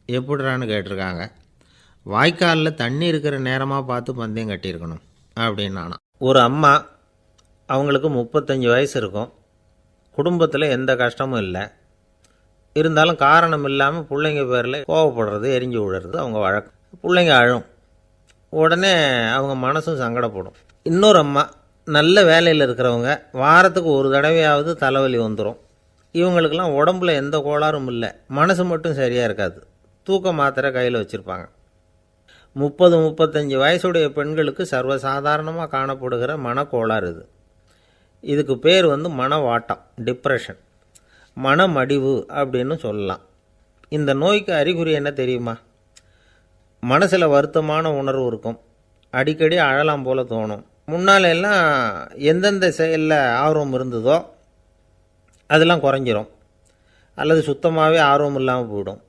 Speaker 1: எப்படிறான்னு கேட்டிருக்காங்க. வாய்க்காலில் தண்ணி இருக்கிற நேரமாக பார்த்து பந்தயம் கட்டியிருக்கணும் அப்படின்னானா. ஒரு அம்மா, அவங்களுக்கு 35 வயசு இருக்கும். குடும்பத்தில் எந்த கஷ்டமும் இல்லை. இருந்தாலும் காரணம் இல்லாமல் பிள்ளைங்க பேரில் கோவப்படுறது, எரிஞ்சு விடுறது அவங்க வழக்கம். பிள்ளைங்க அழும். உடனே அவங்க மனசும் சங்கடப்படும். இன்னொரு அம்மா, நல்ல வேலையில் இருக்கிறவங்க, வாரத்துக்கு ஒரு தடவையாவது தலைவலி வந்துடும். இவங்களுக்கெல்லாம் உடம்புல எந்த கோளாறும் இல்லை, மனசு மட்டும் சரியாக இருக்காது. தூக்க மாத்திரை கையில் வச்சுருப்பாங்க. 30-35 வயசுடைய பெண்களுக்கு சர்வசாதாரணமாக காணப்படுகிற மனக்கோளாறு இது. இதுக்கு பேர் வந்து மனவாட்டம், டிப்ரெஷன், மனமடிவு அப்படின்னு சொல்லலாம். இந்த நோய்க்கு அறிகுறி என்ன தெரியுமா? மனசில் வருத்தமான உணர்வு இருக்கும். அடிக்கடி அழலாம் போல தோணும். முன்னால் எல்லாம் எந்தெந்த செயலில் ஆர்வம் இருந்ததோ அதெல்லாம் குறைஞ்சிரும், அல்லது சுத்தமாகவே ஆர்வம் இல்லாமல் போயிடும்.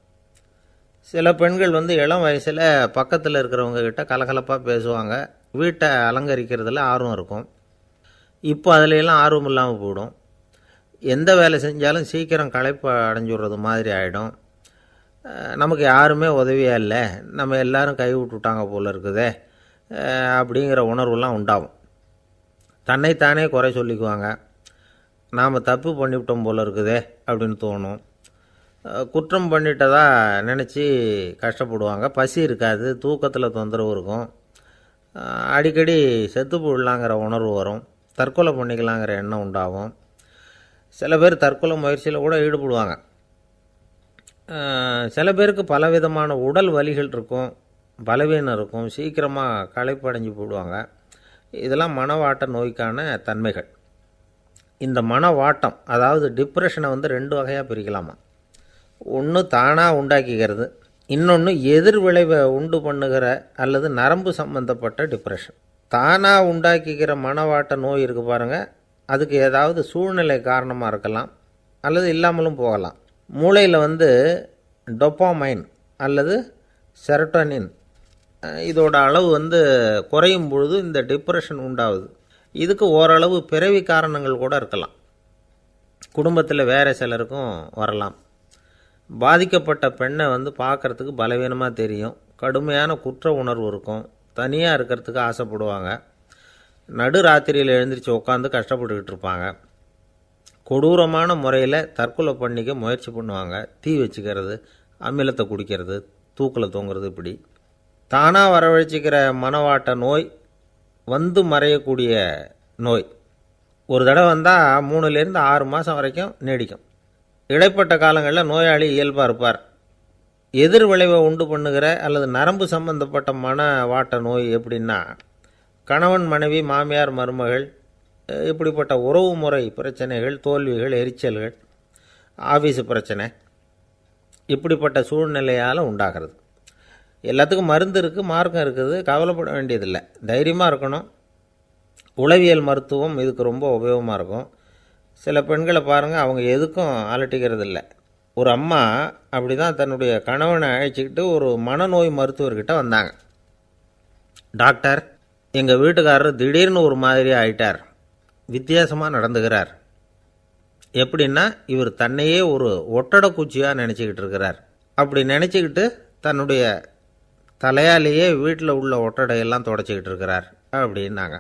Speaker 1: சில பெண்கள் வந்து இளம் வயசில் பக்கத்தில் இருக்கிறவங்க கிட்ட கலகலப்பாக பேசுவாங்க, வீட்டை அலங்கரிக்கிறதுல ஆர்வம் இருக்கும். இப்போ அதிலெல்லாம் ஆர்வம் இல்லாமல் போயிடும். எந்த வேலை செஞ்சாலும் சீக்கிரம் களைப்பு அடைஞ்சுடுறது மாதிரி ஆகிடும். நமக்கு யாருமே உதவியாக இல்லை, நம்ம எல்லாரும் கை விட்டுட்டாங்க போல் இருக்குதே அப்படிங்கிற உணர்வுலாம் உண்டாகும். தன்னைத்தானே குறை சொல்லிக்குவாங்க. நாம் தப்பு பண்ணிவிட்டோம் போல் இருக்குதே அப்படின்னு தோணும். குற்றம் பண்ணிட்டதா நினச்சி கஷ்டப்படுவாங்க. பசி இருக்காது, தூக்கத்தில் தொந்தரவு இருக்கும். அடிக்கடி செத்து போடலாங்கிற உணர்வு வரும். தற்கொலை பண்ணிக்கலாங்கிற எண்ணம் உண்டாகும். சில பேர் தற்கொலை முயற்சியில் கூட ஈடுபடுவாங்க. சில பேருக்கு பலவிதமான உடல் வலிகள் இருக்கும், பலவீனம் இருக்கும், சீக்கிரமாக களைப்படைஞ்சு போடுவாங்க. இதெல்லாம் மனவாட்ட நோய்க்கான தன்மைகள். இந்த மனவாட்டம், அதாவது டிப்ரெஷனை வந்து 2 வகையாக பிரிக்கலாமா. ஒன்று தானாக உண்டாக்கிக்கிறது, இன்னொன்று எதிர் விளைவை உண்டு பண்ணுகிற அல்லது நரம்பு சம்பந்தப்பட்ட டிப்ரெஷன். தானாக உண்டாக்கிக்கிற மனவாட்ட நோய் இருக்குது பாருங்கள், அதுக்கு ஏதாவது சூழ்நிலை காரணமாக இருக்கலாம், அல்லது இல்லாமலும் போகலாம். மூளையில் வந்து டொப்பாமைன் அல்லது செரட்டோனின் இதோட அளவு வந்து குறையும் பொழுது இந்த டிப்ரெஷன் உண்டாகுது. இதுக்கு ஓரளவு பிறவி காரணங்கள் கூட இருக்கலாம். குடும்பத்தில் வேறு சிலருக்கும் வரலாம். பாதிக்கப்பட்ட பெண்ணை வந்து பார்க்குறதுக்கு பலவீனமாக தெரியும், கடுமையான குற்ற உணர்வு இருக்கும், தனியாக இருக்கிறதுக்கு ஆசைப்படுவாங்க, நடு ராத்திரியில் எழுந்திரிச்சு உட்காந்து கஷ்டப்பட்டுக்கிட்டு இருப்பாங்க, கொடூரமான முறையில் தற்கொலை பண்ணிக்க முயற்சி பண்ணுவாங்க, தீ வச்சுக்கிறது, அமிலத்தை குடிக்கிறது, தூக்கில் தொங்குறது. இப்படி தானாக வரவழைச்சிக்கிற மனவாட்ட நோய் வந்து மறையக்கூடிய நோய். ஒரு தடவை வந்தால் 3லேருந்து 6 மாதம் வரைக்கும் நீடிக்கும். இடைப்பட்ட காலங்களில் நோயாளி இயல்பாக இருப்பார். எதிர் விளைவை உண்டு பண்ணுகிற அல்லது நரம்பு சம்பந்தப்பட்ட மனவாட்ட நோய் எப்படின்னா, கணவன் மனைவி மாமியார் மருமகள் இப்படிப்பட்ட உறவு முறை பிரச்சனைகள், தோல்விகள், எரிச்சல்கள், ஆஃபீஸு பிரச்சனை, இப்படிப்பட்ட சூழ்நிலையால் உண்டாகிறது. எல்லாத்துக்கும் மருந்து இருக்குது, மார்க்கம் இருக்குது, கவலைப்பட வேண்டியதில்லை, தைரியமாக இருக்கணும். உளவியல் மருத்துவம் இதுக்கு ரொம்ப உபயோகமாக இருக்கும். சில பெண்களை பாருங்கள், அவங்க எதுக்கும் அலட்டிக்கிறது இல்லை. ஒரு அம்மா அப்படி தான் தன்னுடைய கணவனை அழைச்சிக்கிட்டு ஒரு மனநோய் மருத்துவர்கிட்ட வந்தாங்க. டாக்டர், எங்கள் வீட்டுக்காரர் திடீர்னு ஒரு மாதிரி ஆயிட்டார், வித்தியாசமாக நடந்துகிறார். எப்படின்னா, இவர் தன்னையே ஒரு ஒட்டடை குச்சியாக நினச்சிக்கிட்டு இருக்கிறார். அப்படி நினச்சிக்கிட்டு தன்னுடைய தலையாலேயே வீட்டில் உள்ள ஒட்டடையெல்லாம் தொடச்சிக்கிட்டு இருக்கிறார் அப்படின்னாங்க.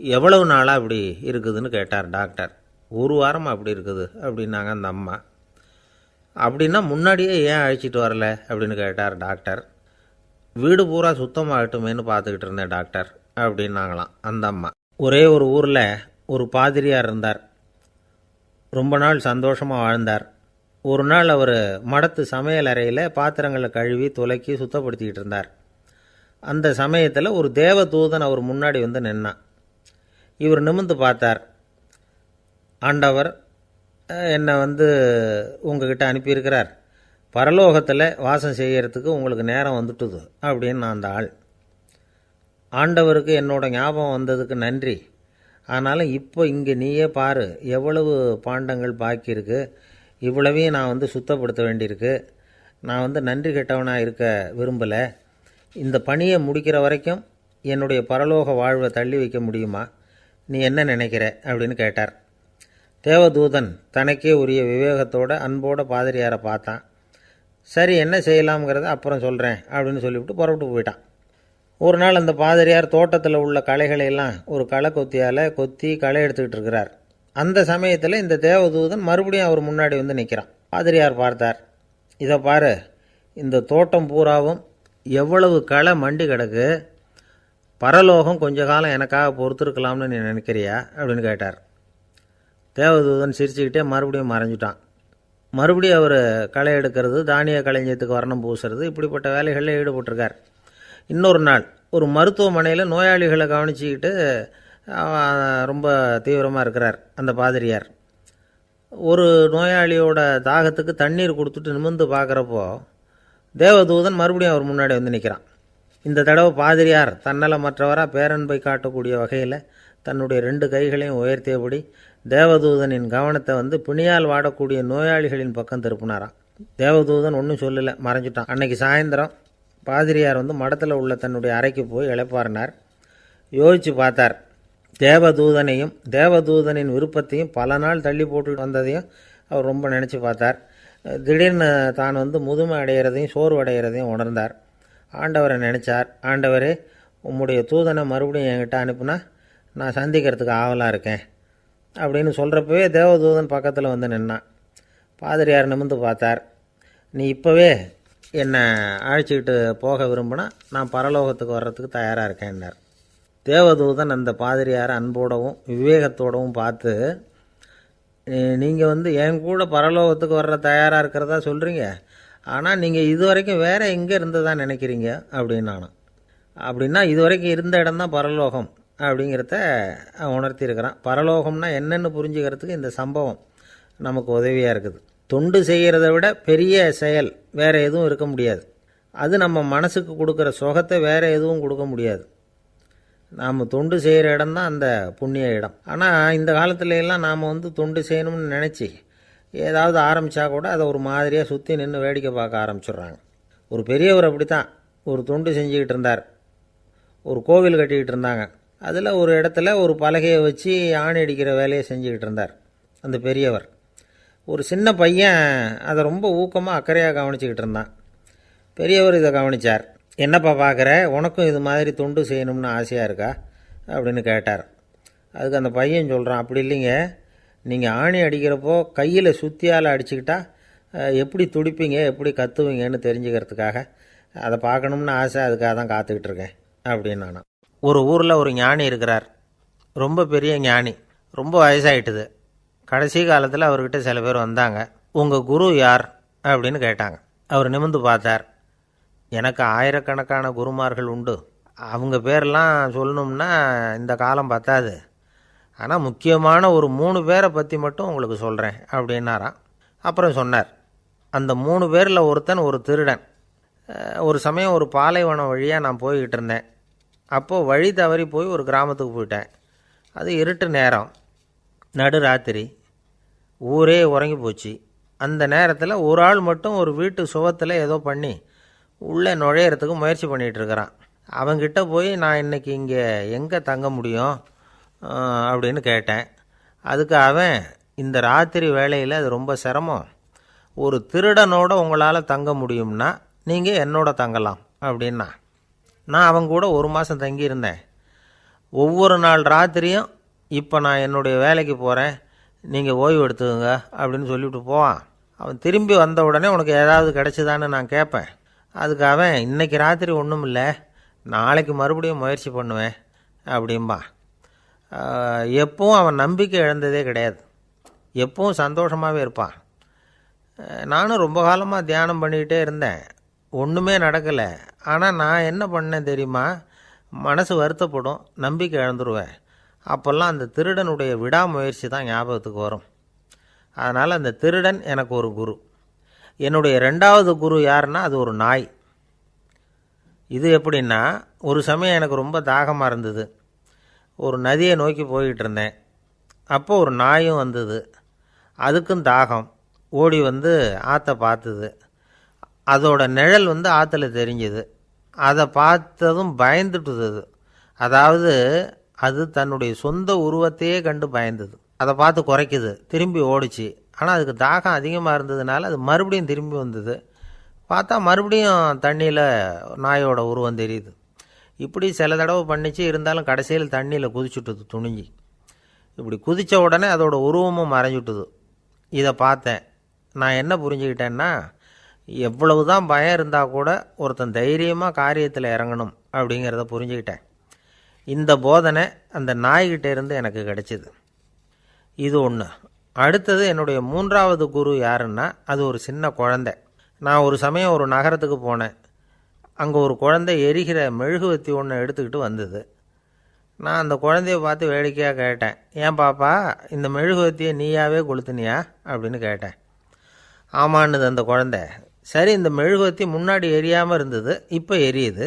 Speaker 1: எவ்வளவு நாளாக அப்படி இருக்குதுன்னு கேட்டார் டாக்டர். 1 வாரமாக அப்படி இருக்குது அப்படின்னாங்க அந்த அம்மா. அப்படின்னா முன்னாடியே ஏன் அழைச்சிட்டு வரல அப்படின்னு கேட்டார் டாக்டர். வீடு பூரா சுத்தமாகட்டுமேனு பார்த்துக்கிட்டு இருந்தேன் டாக்டர் அப்படின்னாங்களாம் அந்த அம்மா. ஒரே ஒரு ஊரில் ஒரு பாதிரியார் இருந்தார். ரொம்ப நாள் சந்தோஷமாக வாழ்ந்தார். ஒரு நாள் அவர் மடத்து சமையல் அறையில் பாத்திரங்களை கழுவி துலக்கி சுத்தப்படுத்திக்கிட்டு இருந்தார். அந்த சமயத்தில் ஒரு தேவதூதன் அவர் முன்னாடி வந்து நின்னான். இவர் நிமிர்ந்து பார்த்தார். ஆண்டவர் என்னை உங்ககிட்ட அனுப்பியிருக்கிறார், பரலோகத்தில் வாசம் செய்கிறதுக்கு உங்களுக்கு நேரம் வந்துட்டுது அப்படின்னு அந்த ஆள். ஆண்டவருக்கு என்னோட ஞாபகம் வந்ததுக்கு நன்றி. ஆனாலும் இப்போ இங்கே நீயே பாரு, எவ்வளவு பாண்டங்கள் பாக்கி இருக்குது, இவ்வளவையும் நான் சுத்தப்படுத்த வேண்டியிருக்கு. நான் நன்றி கெட்டவனாக இருக்க விரும்பலை. இந்த பணியை முடிக்கிற வரைக்கும் என்னுடைய பரலோக வாழ்வை தள்ளி வைக்க முடியுமா? நீ என்ன நினைக்கிற அப்படின்னு கேட்டார். தேவதூதன் தனக்கே உரிய விவேகத்தோட அன்போட பாதிரியாரை பார்த்தான். சரி, என்ன செய்யலாம்ங்கிறத அப்புறம் சொல்கிறேன் அப்படின்னு சொல்லிவிட்டு புறப்பட்டு போயிட்டான். ஒரு நாள் அந்த பாதிரியார் தோட்டத்தில் உள்ள களைகளையெல்லாம் ஒரு களை கொத்தியால் கொத்தி களை எடுத்துக்கிட்டு இருக்கிறார். அந்த சமயத்தில் இந்த தேவதூதன் மறுபடியும் அவர் முன்னாடி நிற்கிறான். பாதிரியார் பார்த்தார். இதை பாரு, இந்த தோட்டம் பூராவும் எவ்வளவு களை மண்டி கிடக்கு, பரலோகம் கொஞ்ச காலம் எனக்காக பொறுத்திருக்கலாம்னு நீ நினைக்கிறியா அப்படின்னு கேட்டார். தேவதூதன் சிரிச்சுக்கிட்டே மறுபடியும் மறைஞ்சிட்டான். மறுபடியும் அவர் களை எடுக்கிறது, தானிய களஞ்சியத்துக்கு வர்ணம் பூசுறது, இப்படிப்பட்ட வேலைகளில் ஈடுபட்டிருக்கார். இன்னொரு நாள் ஒரு மருத்துவமனையில் நோயாளிகளை கவனிச்சிக்கிட்டு ரொம்ப தீவிரமாக இருக்கிறார் அந்த பாதிரியார். ஒரு நோயாளியோட தாகத்துக்கு தண்ணீர் கொடுத்துட்டு நிமிர்ந்து பார்க்குறப்போ தேவதூதன் மறுபடியும் அவர் முன்னாடி நிற்கிறான். இந்த தடவை பாதிரியார் தன்னலமற்றவராக பேரன்பை காட்டக்கூடிய வகையில் தன்னுடைய 2 கைகளையும் உயர்த்தியபடி தேவதூதனின் கவனத்தை பிணியால் வாடக்கூடிய நோயாளிகளின் பக்கம் திருப்பினாராம். தேவதூதன் ஒன்றும் சொல்லலை, மறைஞ்சிட்டான். அன்னைக்கு சாயந்தரம் பாதிரியார் மடத்தில் உள்ள தன்னுடைய அறைக்கு போய் இளைப்பாறினார். யோசித்து பார்த்தார். தேவதூதனையும் தேவதூதனின் விருப்பத்தையும் பல நாள் தள்ளி போட்டு வந்ததையும் அவர் ரொம்ப நினச்சி பார்த்தார். திடீர்னு தான் முதுமை அடைகிறதையும் சோர்வு அடைகிறதையும் உணர்ந்தார். ஆண்டவரை நினச்சார். ஆண்டவரே, உம்முடைய தூதனை மறுபடியும் என்கிட்ட அனுப்புனா நான் சந்திக்கிறதுக்கு ஆவலாக இருக்கேன் அப்படின்னு சொல்கிறப்பவே தேவதூதன் பக்கத்தில் நின்னான். பாதிரியார் நிமிர்ந்து பார்த்தார். நீ இப்போவே என்னை அழைச்சிக்கிட்டு போக விரும்பினா நான் பரலோகத்துக்கு வர்றதுக்கு தயாராக இருக்கேன்னார். தேவதூதன் அந்த பாதிரியாரை அன்போடவும் விவேகத்தோடவும் பார்த்து, நீங்கள் என் கூட பரலோகத்துக்கு வர்ற தயாராக இருக்கிறதா சொல்கிறீங்க, ஆனால் நீங்கள் இது வரைக்கும் வேறு எங்கே இருந்ததான் நினைக்கிறீங்க அப்படின்னானோ. அப்படின்னா இது வரைக்கும் இருந்த இடம்தான் பரலோகம் அப்படிங்கிறத உணர்த்தியிருக்கிறான். பரலோகம்னா என்னென்னு புரிஞ்சுக்கிறதுக்கு இந்த சம்பவம் நமக்கு உதவியாக இருக்குது. தொண்டு செய்கிறத விட பெரிய செயல் வேறு எதுவும் இருக்க முடியாது. அது நம்ம மனசுக்கு கொடுக்குற சுகத்தை வேறு எதுவும் கொடுக்க முடியாது. நாம் தொண்டு செய்கிற இடம்தான் அந்த புண்ணிய இடம். ஆனால் இந்த காலத்துல எல்லாம் நாம் தொண்டு செய்யணும்னு நினச்சி ஏதாவது ஆரம்பித்தா கூட அதை ஒரு மாதிரியாக சுற்றி நின்று வேடிக்கை பார்க்க ஆரம்பிச்சிடுறாங்க. ஒரு பெரியவர் அப்படி தான் ஒரு தொண்டு செஞ்சுக்கிட்டு இருந்தார். ஒரு கோவில் கட்டிக்கிட்டு இருந்தாங்க. அதில் ஒரு இடத்துல ஒரு பலகையை வச்சு ஆணி அடிக்கிற வேலையை செஞ்சுக்கிட்டு இருந்தார் அந்த பெரியவர். ஒரு சின்ன பையன் அதை ரொம்ப ஊக்கமாக அக்கறையாக கவனிச்சிக்கிட்டு இருந்தான். பெரியவர் இதை கவனித்தார். என்னப்பா பார்க்குற, உனக்கும் இது மாதிரி தொண்டு செய்யணும்னு ஆசையாக இருக்கா அப்படின்னு கேட்டார். அதுக்கு அந்த பையன் சொல்கிறான், அப்படி இல்லைங்க, நீங்கள் ஆணி அடிக்கிறப்போ கையில் சுத்தியால் அடிச்சுக்கிட்டா எப்படி துடிப்பீங்க, எப்படி கத்துவீங்கன்னு தெரிஞ்சுக்கிறதுக்காக அதை பார்க்கணும்னு ஆசை, அதுக்காக தான் காத்துக்கிட்டு இருக்கேன் அப்படின்னு நானும். ஒரு ஊரில் ஒரு ஞானி இருக்கிறார், ரொம்ப பெரிய ஞானி, ரொம்ப வயசாகிட்டுது. கடைசி காலத்தில் அவர்கிட்ட சில பேர் வந்தாங்க. உங்கள் குரு யார் அப்படின்னு கேட்டாங்க. அவர் நிமிர்ந்து பார்த்தார். எனக்கு ஆயிரக்கணக்கான குருமார்கள் உண்டு, அவங்க பேரெல்லாம் சொல்லணும்னா இந்த காலம் பத்தாது, ஆனால் முக்கியமான ஒரு 3 பேரை பற்றி மட்டும் உங்களுக்கு சொல்கிறேன் அப்படின்னாராம். அப்புறம் சொன்னார், அந்த 3 பேரில் ஒருத்தன் ஒரு திருடன். ஒரு சமயம் ஒரு பாலைவனம் வழியாக நான் போய்கிட்டு இருந்தேன். அப்போது வழி தவறி போய் ஒரு கிராமத்துக்கு போயிட்டேன். அது இருட்டு நேரம், நடுராத்திரி, ஊரே உறங்கி போச்சு. அந்த நேரத்தில் ஒரு ஆள் மட்டும் ஒரு வீட்டு சுவத்தில் ஏதோ பண்ணி உள்ளே நுழையிறதுக்கு முயற்சி பண்ணிகிட்ருக்கிறான். அவங்கிட்ட போய் நான் இன்றைக்கி இங்கே எங்கே தங்க முடியும் அப்படின்னு கேட்டேன். அதுக்கு அவன், இந்த ராத்திரி வேளையில் அது ரொம்ப சிரமம், ஒரு திருடனோட உங்களால் தங்க முடியும்னா நீங்கள் என்னோட தங்கலாம் அப்படின்னா. நான் அவங்க கூட 1 மாதம் தங்கியிருந்தேன். ஒவ்வொரு நாள் ராத்திரியும் இப்போ நான் என்னுடைய வேலைக்கு போகிறேன், நீங்கள் ஓய்வு எடுத்துக்கோங்க அப்படின்னு சொல்லிவிட்டு போவான். அவன் திரும்பி வந்த உடனே உனக்கு ஏதாவது கிடச்சிதான்னு நான் கேட்பேன். அதுக்கு அவன், இன்றைக்கி ராத்திரி ஒன்றும் இல்லை, நாளைக்கு மறுபடியும் முயற்சி பண்ணுவேன் அப்படின்பா. எப்பவும் அவன் நம்பிக்கை இழந்ததே கிடையாது, எப்பவும் சந்தோஷமாகவே இருப்பான். நானும் ரொம்ப காலமாக தியானம் பண்ணிக்கிட்டே இருந்தேன், ஒன்றுமே நடக்கலை. ஆனால் நான் என்ன பண்ணேன் தெரியுமா, மனசு வருத்தப்படும், நம்பிக்கை இழந்துருவேன். அப்போல்லாம் அந்த திருடனுடைய விடாமுயற்சி தான் ஞாபகத்துக்கு வரும். அதனால் அந்த திருடன் எனக்கு ஒரு குரு. என்னுடைய 2வது குரு யாருன்னா அது ஒரு நாய். இது எப்படின்னா, ஒரு சமயம் எனக்கு ரொம்ப தாகமாக இருந்தது, ஒரு நதியை நோக்கி போய்கிட்டு இருந்தேன். அப்போது ஒரு நாயும் வந்தது, அதுக்கும் தாகம், ஓடி வந்து ஆற்றை பார்த்துது. அதோட நிழல் வந்து ஆற்றுல தெரிஞ்சுது. அதை பார்த்ததும் பயந்துட்டுது. அதாவது அது தன்னுடைய சொந்த உருவத்தையே கண்டு பயந்தது. அதை பார்த்து குறைக்குது, திரும்பி ஓடிச்சு. ஆனால் அதுக்கு தாகம் அதிகமாக இருந்ததுனால அது மறுபடியும் திரும்பி வந்தது. பார்த்தா மறுபடியும் தண்ணியில் நாயோட உருவம் தெரியுது. இப்படி சில தடவை பண்ணிச்சு. இருந்தாலும் கடைசியில் தண்ணியில் குதிச்சுட்டுது துணிஞ்சி. இப்படி குதித்த உடனே அதோட உருவமும் மறைஞ்சுட்டுது. இதை பார்த்தேன். நான் என்ன புரிஞ்சுக்கிட்டேன்னா, எவ்வளவு தான் பயம் இருந்தால் கூட ஒருத்தன் தைரியமாக காரியத்தில் இறங்கணும் அப்படிங்கிறத புரிஞ்சுக்கிட்டேன். இந்த போதனை அந்த நாய்கிட்ட இருந்து எனக்கு கிடைச்சிது. இது ஒன்று. அடுத்தது, என்னுடைய 3வது குரு யாருன்னா அது ஒரு சின்ன குழந்தை. நான் ஒரு சமயம் ஒரு நகரத்துக்கு போனேன். அங்கே ஒரு குழந்தை எரிகிற மெழுகுவத்தி ஒன்று எடுத்துக்கிட்டு வந்தது. நான் அந்த குழந்தைய பார்த்து வேடிக்கையாக கேட்டேன், ஏன் பாப்பா, இந்த மெழுகுவத்தியை நீயாவே கொளுத்துனியா அப்படின்னு கேட்டேன். ஆமான்னுது அந்த குழந்தை. சரி, இந்த மெழுகுவத்தி முன்னாடி எரியாமல் இருந்தது, இப்போ எரியுது,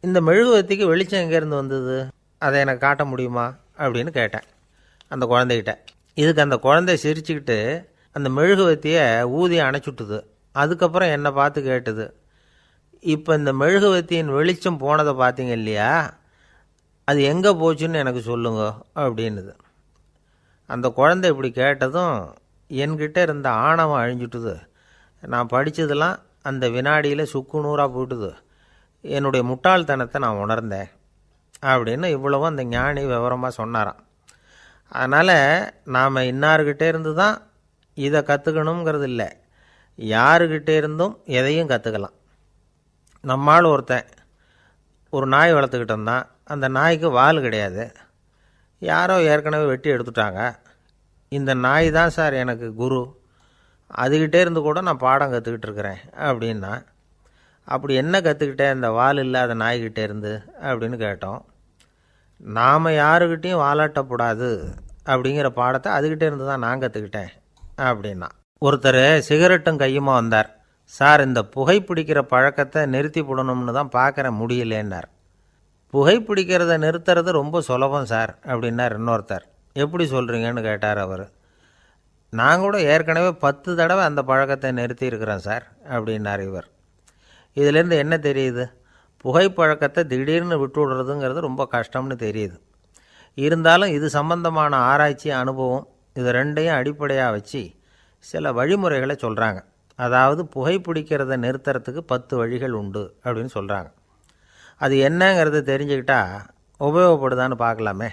Speaker 1: இந்த மெழுகுவத்திக்கு வெளிச்சம் எங்கேருந்து வந்தது, அதை எனக்கு காட்ட முடியுமா அப்படின்னு கேட்டேன் அந்த குழந்தைகிட்ட. இதுக்கு அந்த குழந்தை சிரிச்சுக்கிட்டு அந்த மெழுகுவத்தியை ஊதி அணைச்சுட்டுது. அதுக்கப்புறம் என்னை பார்த்து கேட்டுது, இப்போ இந்த மெழுகுவத்தியின் வெளிச்சம் போனதை பார்த்தீங்க இல்லையா, அது எங்கே போச்சுன்னு எனக்கு சொல்லுங்க அப்படின்னுது. அந்த குழந்தை இப்படி கேட்டதும் என்கிட்ட இருந்த ஆணவம் அழிஞ்சுட்டுது. நான் படித்ததெல்லாம் அந்த வினாடியில் சுக்கு நூறாக போயிட்டுது. என்னுடைய முட்டாள்தனத்தை நான் உணர்ந்தேன் அப்படின்னு இவ்வளவும் அந்த ஞானி விவரமாக சொன்னாராம். அதனால் நாம் இன்னார்கிட்டே இருந்து தான் இதை கற்றுக்கணுங்கிறது இல்லை, யாருக்கிட்டே இருந்தும் எதையும் கற்றுக்கலாம். நம்மால் ஒருத்தன் ஒரு நாய் வளர்த்துக்கிட்டு இருந்தான். அந்த நாய்க்கு வால் கிடையாது, யாரோ ஏற்கனவே வெட்டி எடுத்துட்டாங்க. இந்த நாய் தான் சார் எனக்கு குரு, அதுக்கிட்டே இருந்து கூட நான் பாடம் கற்றுக்கிட்டு இருக்கிறேன் அப்படின்னா. அப்படி என்ன கற்றுக்கிட்டேன் அந்த வால் இல்லாத நாய்கிட்டே இருந்து அப்படின்னு கேட்டோம். நாம் யாருக்கிட்டையும் வாலாட்டக்கூடாது அப்படிங்கிற பாடத்தை அதுக்கிட்டே இருந்து தான் நான் கற்றுக்கிட்டேன் அப்படின்னா. ஒருத்தர் சிகரெட்டும் கையுமா வந்தார். சார், இந்த புகைப்பிடிக்கிற பழக்கத்தை நிறுத்தி போடணும்னு தான் பார்க்குறேன், முடியலேன்னார். புகைப்பிடிக்கிறத நிறுத்துறது ரொம்ப சுலபம் சார் அப்படின்னார் இன்னொருத்தர். எப்படி சொல்கிறீங்கன்னு கேட்டார் அவர். நான் கூட ஏற்கனவே 10 தடவை அந்த பழக்கத்தை நிறுத்தி இருக்கிறேன் சார் அப்படின்னார் இவர். இதிலேருந்து என்ன தெரியுது, புகைப்பழக்கத்தை திடீர்னு விட்டு விடுறதுங்கிறது ரொம்ப கஷ்டம்னு தெரியுது. இருந்தாலும் இது சம்பந்தமான ஆராய்ச்சி, அனுபவம், இது ரெண்டையும் அடிப்படையாக வச்சு சில வழிமுறைகளை சொல்கிறாங்க. அதாவது புகைப்பிடிக்கிறத நிறுத்துறதுக்கு 10 வழிகள் உண்டு அப்படின்னு சொல்கிறாங்க. அது என்னங்கிறது தெரிஞ்சுக்கிட்டா உபயோகப்படுதான்னு பார்க்கலாமே.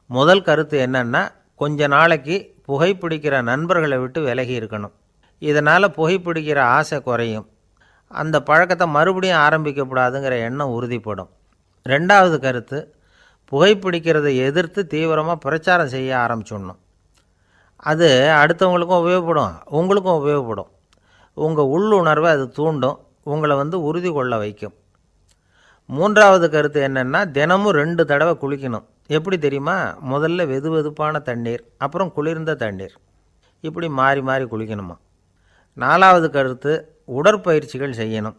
Speaker 1: முதல் கருத்து என்னன்னா, கொஞ்ச நாளைக்கு புகைப்பிடிக்கிற நண்பர்களை விட்டு விலகி இருக்கணும். இதனால் புகைப்பிடிக்கிற ஆசை குறையும். அந்த பழக்கத்தை மறுபடியும் ஆரம்பிக்கப்படாதுங்கிற எண்ணம் உறுதிப்படும். ரெண்டாவது கருத்து, புகைப்பிடிக்கிறதை எதிர்த்து தீவிரமாக பிரச்சாரம் செய்ய ஆரம்பிச்சிடணும். அது அடுத்தவங்களுக்கும் உபயோகப்படும், உங்களுக்கும் உபயோகப்படும். உங்கள் உள்ளுணர்வை அது தூண்டும், உங்களை உறுதி கொள்ள வைக்கும். மூன்றாவது கருத்து என்னென்னா, தினமும் 2 தடவை குளிக்கணும். எப்படி தெரியுமா? முதல்ல வெது வெதுப்பான தண்ணீர், அப்புறம் குளிர்ந்த தண்ணீர், இப்படி மாறி மாறி குளிக்கணுமா. நாலாவது கருத்து, உடற்பயிற்சிகள் செய்யணும்.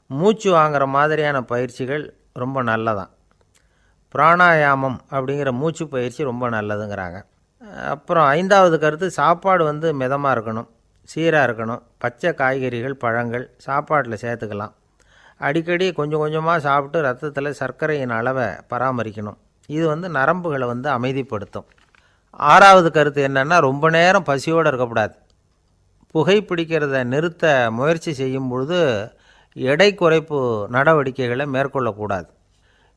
Speaker 1: மூச்சு வாங்குற மாதிரியான பயிற்சிகள் ரொம்ப நல்லதான். பிராணாயாமம் அப்படிங்கிற மூச்சு பயிற்சி ரொம்ப நல்லதுங்கிறாங்க. அப்புறம் ஐந்தாவது கருத்து, சாப்பாடு மிதமாக இருக்கணும், சீராக இருக்கணும். பச்சை காய்கறிகள், பழங்கள் சாப்பாட்டில் சேர்த்துக்கலாம். அடிக்கடி கொஞ்சம் கொஞ்சமாக சாப்பிட்டு ரத்தத்தில் சர்க்கரையின் அளவை பராமரிக்கணும். இது நரம்புகளை அமைதிப்படுத்தும். ஆறாவது கருத்து என்னென்னா, ரொம்ப நேரம் பசியோடு இருக்கக்கூடாது. புகைப்பிடிக்கிறத நிறுத்த முயற்சி செய்யும் பொழுது எடை குறைப்பு நடவடிக்கைகளை மேற்கொள்ளக்கூடாது.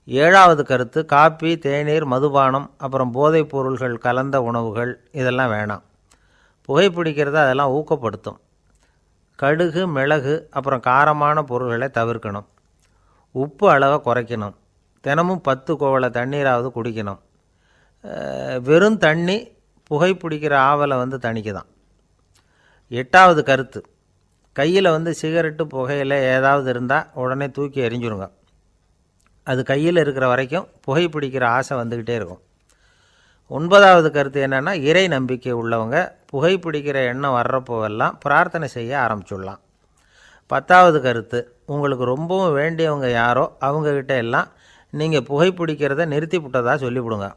Speaker 1: ஏழாவது கருத்து, காப்பி, தேநீர், மதுபானம், அப்புறம் போதைப் பொருள்கள் கலந்த உணவுகள் இதெல்லாம் வேணாம். புகைப்பிடிக்கிறத அதெல்லாம் ஊக்கப்படுத்தும். கடுகு, மிளகு, அப்புறம் காரமான பொருள்களை தவிர்க்கணும். உப்பு அளவை குறைக்கணும். தினமும் 10 குவளை தண்ணீராவது குடிக்கணும். வெறும் தண்ணி புகைப்பிடிக்கிற ஆவலை தணிக்குதான். எட்டாவது கருத்து, கையில் சிகரெட்டு, புகையில ஏதாவது இருந்தால் உடனே தூக்கி எறிஞ்சிருங்க. அது கையில் இருக்கிற வரைக்கும் புகைப்பிடிக்கிற ஆசை வந்துக்கிட்டே இருக்கும். ஒன்பதாவது கருத்து என்னென்னா, இறை நம்பிக்கை உள்ளவங்க புகைப்பிடிக்கிற எண்ணம் வர்றப்போவெல்லாம் பிரார்த்தனை செய்ய ஆரம்பிச்சுடலாம். 10வது கருத்து, உங்களுக்கு ரொம்பவும் வேண்டியவங்க யாரோ அவங்கக்கிட்ட எல்லாம் நீங்கள் புகைப்பிடிக்கிறத நிறுத்தி விட்டதாக சொல்லிவிடுங்க.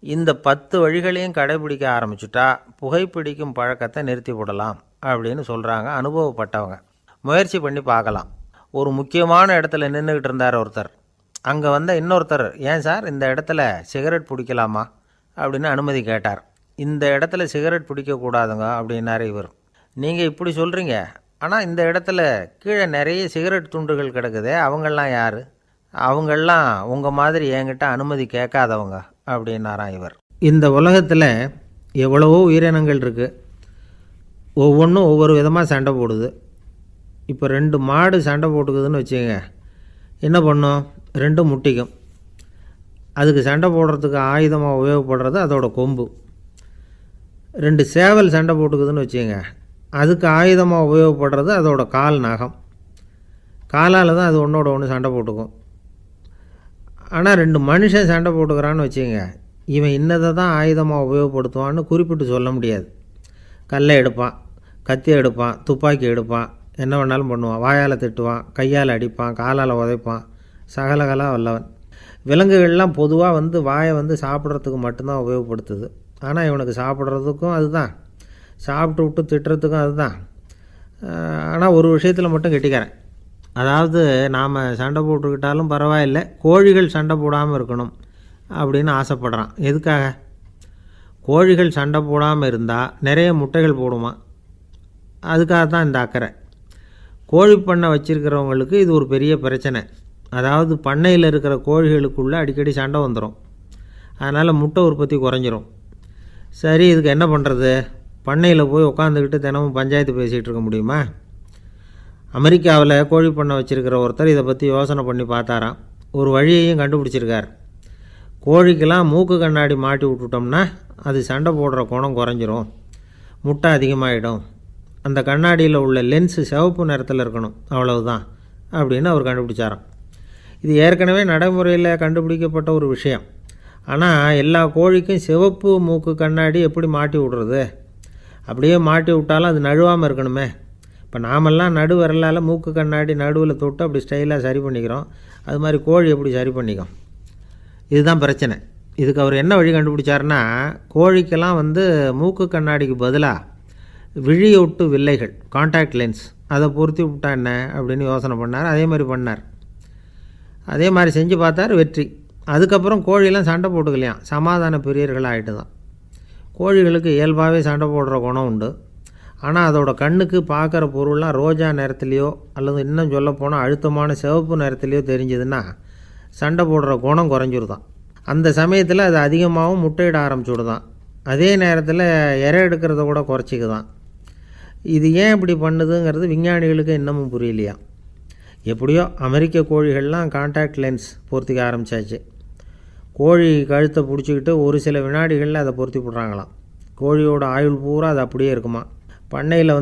Speaker 1: இந்த 10 வழிகளையும் கடைபிடிக்க ஆரம்பிச்சுட்டா புகைப்பிடிக்கும் பழக்கத்தை நிறுத்தி விடலாம் அப்படின்னு சொல்கிறாங்க அனுபவப்பட்டவங்க. முயற்சி பண்ணி பார்க்கலாம். ஒரு முக்கியமான இடத்துல நின்றுக்கிட்டு இருந்தார் ஒருத்தர். அங்கே இன்னொருத்தர், ஏன் சார் இந்த இடத்துல சிகரெட் பிடிக்கலாமா அப்படின்னு அனுமதி கேட்டார். இந்த இடத்துல சிகரெட் பிடிக்கக்கூடாதுங்க அப்படின்னாரு இவர். நீங்கள் இப்படி சொல்கிறீங்க, ஆனால் இந்த இடத்துல கீழே நிறைய சிகரெட் துண்டுகள் கிடக்குதே, அவங்கெல்லாம் யார்? அவங்கெல்லாம் உங்கள் மாதிரி என்கிட்ட அனுமதி கேட்காதவங்க அப்படின்னாராம் இவர். இந்த உலகத்தில் எவ்வளவோ உயிரினங்கள் இருக்குது, ஒவ்வொன்றும் ஒவ்வொரு விதமாக சண்டை போடுது. இப்போ 2 மாடு சண்டை போட்டுக்குதுன்னு வச்சுக்கோங்க, என்ன பண்ணும்? 2 முட்டிக்கும். அதுக்கு சண்டை போடுறதுக்கு ஆயுதமாக உபயோகப்படுறது அதோட கொம்பு. 2 சேவல் சண்டை போட்டுக்குதுன்னு வச்சுக்கோங்க, அதுக்கு ஆயுதமாக உபயோகப்படுறது அதோட கால் நகம். காலால் தான் அது ஒன்றோட ஒன்று சண்டை போட்டுக்கும். ஆனால் 2 மனுஷன் சண்டை போட்டுக்கிறான்னு வச்சுக்கோங்க, இவன் இன்னதை தான் ஆயுதமாக உபயோகப்படுத்துவான்னு குறிப்பிட்டு சொல்ல முடியாது. கல்லை எடுப்பான், கத்தி எடுப்பான், துப்பாக்கி எடுப்பான், என்ன வேணாலும் பண்ணுவான். வாயால் திட்டுவான், கையால் அடிப்பான், காலால் உதைப்பான், சகலகலா வல்லவன். விலங்குகள்லாம் பொதுவாக வாயை சாப்பிட்றதுக்கு மட்டும்தான் உபயோகப்படுத்துது. ஆனால் இவனுக்கு சாப்பிட்றதுக்கும் அதுதான், சாப்பிட்டு விட்டு திட்டுறதுக்கும் அதுதான். ஆனால் ஒரு விஷயத்தில் மட்டும் கெட்டிக்கிறேன். அதாவது நாம் சண்டை போட்டுக்கிட்டாலும் பரவாயில்லை, கோழிகள் சண்டை போடாமல் இருக்கணும் அப்படின்னு ஆசைப்படுறான். எதுக்காக? கோழிகள் சண்டை போடாமல் இருந்தால் நிறைய முட்டைகள் போடுமா, அதுக்காக தான் இந்த அக்கறை. கோழி பண்ணை வச்சுருக்கிறவங்களுக்கு இது ஒரு பெரிய பிரச்சனை. அதாவது பண்ணையில் இருக்கிற கோழிகளுக்குள்ளே அடிக்கடி சண்டை வந்துடும், அதனால் முட்டை உற்பத்தி குறைஞ்சிரும். சரி, இதுக்கு என்ன பண்ணுறது? பண்ணையில் போய் உட்காந்துக்கிட்டு தினமும் பஞ்சாயத்து பேசிகிட்டு இருக்க முடியுமா? அமெரிக்காவில் கோழி பண்ணை வச்சுருக்கிற ஒருத்தர் இதை பற்றி யோசனை பண்ணி பார்த்தாராம். ஒரு வழியையும் கண்டுபிடிச்சிருக்கார். கோழிக்கெல்லாம் மூக்கு கண்ணாடி மாட்டி விட்டுட்டோம்னா அது சண்டை போடுற குணம் குறைஞ்சிரும், முட்டை அதிகமாகிடும். அந்த கண்ணாடியில் உள்ள லென்ஸு சிவப்பு நிறத்தில் இருக்கணும், அவ்வளவுதான் அப்படின்னு அவர் கண்டுபிடிச்சாராம். இது ஏற்கனவே நடைமுறையில் கண்டுபிடிக்கப்பட்ட ஒரு விஷயம். ஆனால் எல்லா கோழிக்கும் சிவப்பு மூக்கு கண்ணாடி எப்படி மாட்டி விடுறது? அப்படியே மாட்டி விட்டாலும் அது நழுவாமல் இருக்கணுமே. இப்போ நாமெல்லாம் நடு விரலால் மூக்கு கண்ணாடி நடுவில் தொட்டு அப்படி ஸ்டைலாக சரி பண்ணிக்கிறோம், அது மாதிரி கோழி எப்படி சரி பண்ணிக்கும்? இதுதான் பிரச்சனை. இதுக்கு அவர் என்ன வழி கண்டுபிடிச்சாருன்னா, கோழிக்கெல்லாம் மூக்கு கண்ணாடிக்கு பதிலாக விழியொட்டு வில்லைகள், காண்டாக்ட் லென்ஸ், அதை பொருத்தி விட்டா என்ன அப்படின்னு யோசனை பண்ணார். அதே மாதிரி பண்ணார். அதே மாதிரி செஞ்சு பார்த்தார், வெற்றி. அதுக்கப்புறம் கோழியெல்லாம் சண்டை போட்டுக்கலையாம், சமாதான பிரியர்கள் ஆகிட்டு தான். கோழிகளுக்கு இயல்பாகவே சண்டை போடுற குணம் உண்டு. ஆனால் அதோட கண்ணுக்கு பார்க்குற பொருள்லாம் ரோஜா நிறத்துலையோ அல்லது இன்னும் சொல்லப்போனால் அழுத்தமான சிவப்பு நிறத்துலையோ தெரிஞ்சதுன்னா சண்டை போடுற குணம் குறைஞ்சிருதான். அந்த சமயத்தில் அது அதிகமாகவும் முட்டையிட ஆரம்பிச்சுடுதான். அதே நேரத்தில் இறை எடுக்கிறத கூட குறைச்சிக்குதான். இது ஏன் இப்படி பண்ணுதுங்கிறது விஞ்ஞானிகளுக்கு இன்னமும் புரியலையா. எப்படியோ அமெரிக்க கோழிகள்லாம் கான்டாக்ட் லென்ஸ் பொருத்திக்க ஆரம்பித்தாச்சு. கோழி கழுத்தை பிடிச்சிக்கிட்டு ஒரு சில வினாடிகளில் அதை பொருத்தி விட்றாங்களாம். கோழியோட ஆயுள் பூரா அது அப்படியே இருக்குமா. பண்ணையில்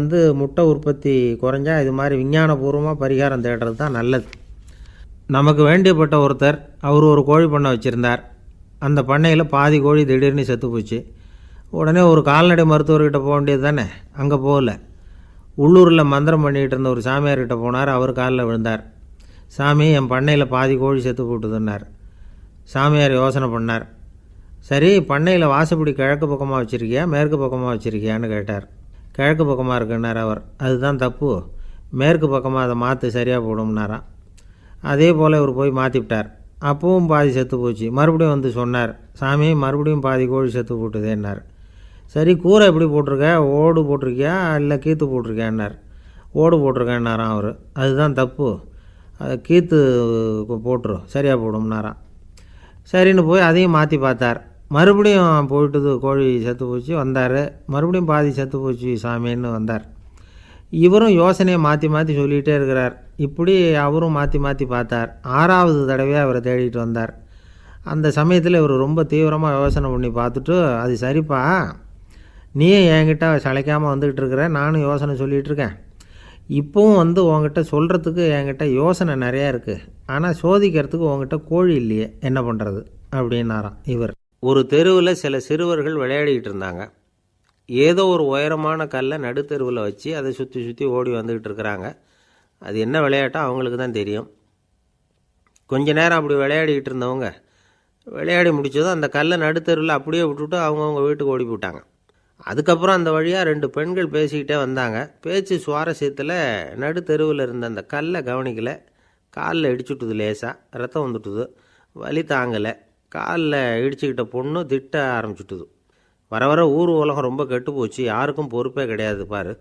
Speaker 1: முட்டை உற்பத்தி குறைஞ்சா இது மாதிரி விஞ்ஞானபூர்வமாக பரிகாரம் தேடுறது தான் நல்லது. நமக்கு வேண்டியப்பட்ட ஒருத்தர் அவர் ஒரு கோழி பண்ணை வச்சுருந்தார். அந்த பண்ணையில் பாதி கோழி திடீர்னு செத்து போச்சு. உடனே ஒரு கால்நடை மருத்துவர்கிட்ட போக வேண்டியது தானே. அங்கே போகல. உள்ளூரில் மந்திரம் பண்ணிகிட்டு இருந்த ஒரு சாமியார்கிட்ட போனார். அவர் காலில் விழுந்தார். சாமி, என் பண்ணையில் பாதி கோழி செத்து போட்டுதுன்னார். சாமியார் யோசனை பண்ணார். சரி, பண்ணையில் வாசப்படி கிழக்கு பக்கமாக வச்சுருக்கியா மேற்கு பக்கமாக வச்சுருக்கியான்னு கேட்டார். கிழக்கு பக்கமாக இருக்குன்னார் அவர். அதுதான் தப்பு, மேற்கு பக்கமாக அதை மாற்று, சரியாக போடும்னாராம். அதே போல் இவர் போய் மாற்றிவிட்டார். அப்பவும் பாதி செத்து போச்சு. மறுபடியும் சொன்னார், சாமி மறுபடியும் பாதி கோழி செத்து போட்டுதேன்னார். சரி, கூரை எப்படி போட்டிருக்க, ஓடு போட்டிருக்கியா இல்லை கீத்து போட்டிருக்கியான்னார். ஓடு போட்டிருக்கேன்னாராம் அவர். அதுதான் தப்பு, அதை கீத்து போட்டுரு, சரியாக போடும்னாராம். சரின்னு போய் அதையும் மாற்றி பார்த்தார். மறுபடியும் போயிட்டுது, கோழி செத்து போச்சு. வந்தார். மறுபடியும் பாதி செத்து போச்சு சாமின்னு வந்தார். இவரும் யோசனையை மாற்றி மாற்றி சொல்லிகிட்டே இருக்கிறார். இப்படி அவரும் மாற்றி மாற்றி பார்த்தார். 6வது தடவையாக அவரை தேடிட்டு வந்தார். அந்த சமயத்தில் இவர் ரொம்ப தீவிரமாக யோசனை பண்ணி பார்த்துட்டு, அது சரிப்பா, நீயும் என்கிட்ட சளைக்காமல் வந்துக்கிட்டு இருக்கிற, நானும் யோசனை சொல்லிகிட்டு இருக்கேன். இப்போவும் உங்ககிட்ட சொல்கிறதுக்கு என்கிட்ட யோசனை நிறையா இருக்குது. ஆனால் சோதிக்கிறதுக்கு உங்ககிட்ட கோழி இல்லையே, என்ன பண்ணுறது அப்படின்னாராம் இவர். ஒரு தெருவில் சில சிறுவர்கள் விளையாடிக்கிட்டு இருந்தாங்க. ஏதோ ஒரு உயரமான கல்லை நடுத்தெருவில் வச்சு அதை சுற்றி சுற்றி ஓடி வந்துக்கிட்டு இருக்கிறாங்க. அது என்ன விளையாட்டோ அவங்களுக்கு தான் தெரியும். கொஞ்ச நேரம் அப்படி விளையாடிக்கிட்டு இருந்தவங்க விளையாடி முடித்ததும் அந்த கல்லை நடுத்தெருவில் அப்படியே விட்டுவிட்டு அவங்கவுங்க வீட்டுக்கு ஓடி போட்டாங்க. அதுக்கப்புறம் அந்த வழியாக 2 பெண்கள் பேசிக்கிட்டே வந்தாங்க. பேச்சு சுவாரஸ்யத்தில் நடுத்தெருவில் இருந்த அந்த கல்லை கவனிக்கலை. காலில் இடிச்சுட்டுது, லேசாக ரத்தம் வந்துட்டுது, வலி தாங்கலை. காலில் இடிச்சுக்கிட்ட பொண்ணு திட்ட ஆரம்பிச்சுட்டுது. வர வர ஊர் உலகம் ரொம்ப கெட்டு போச்சு, யாருக்கும் பொறுப்பே கிடையாது பாரு,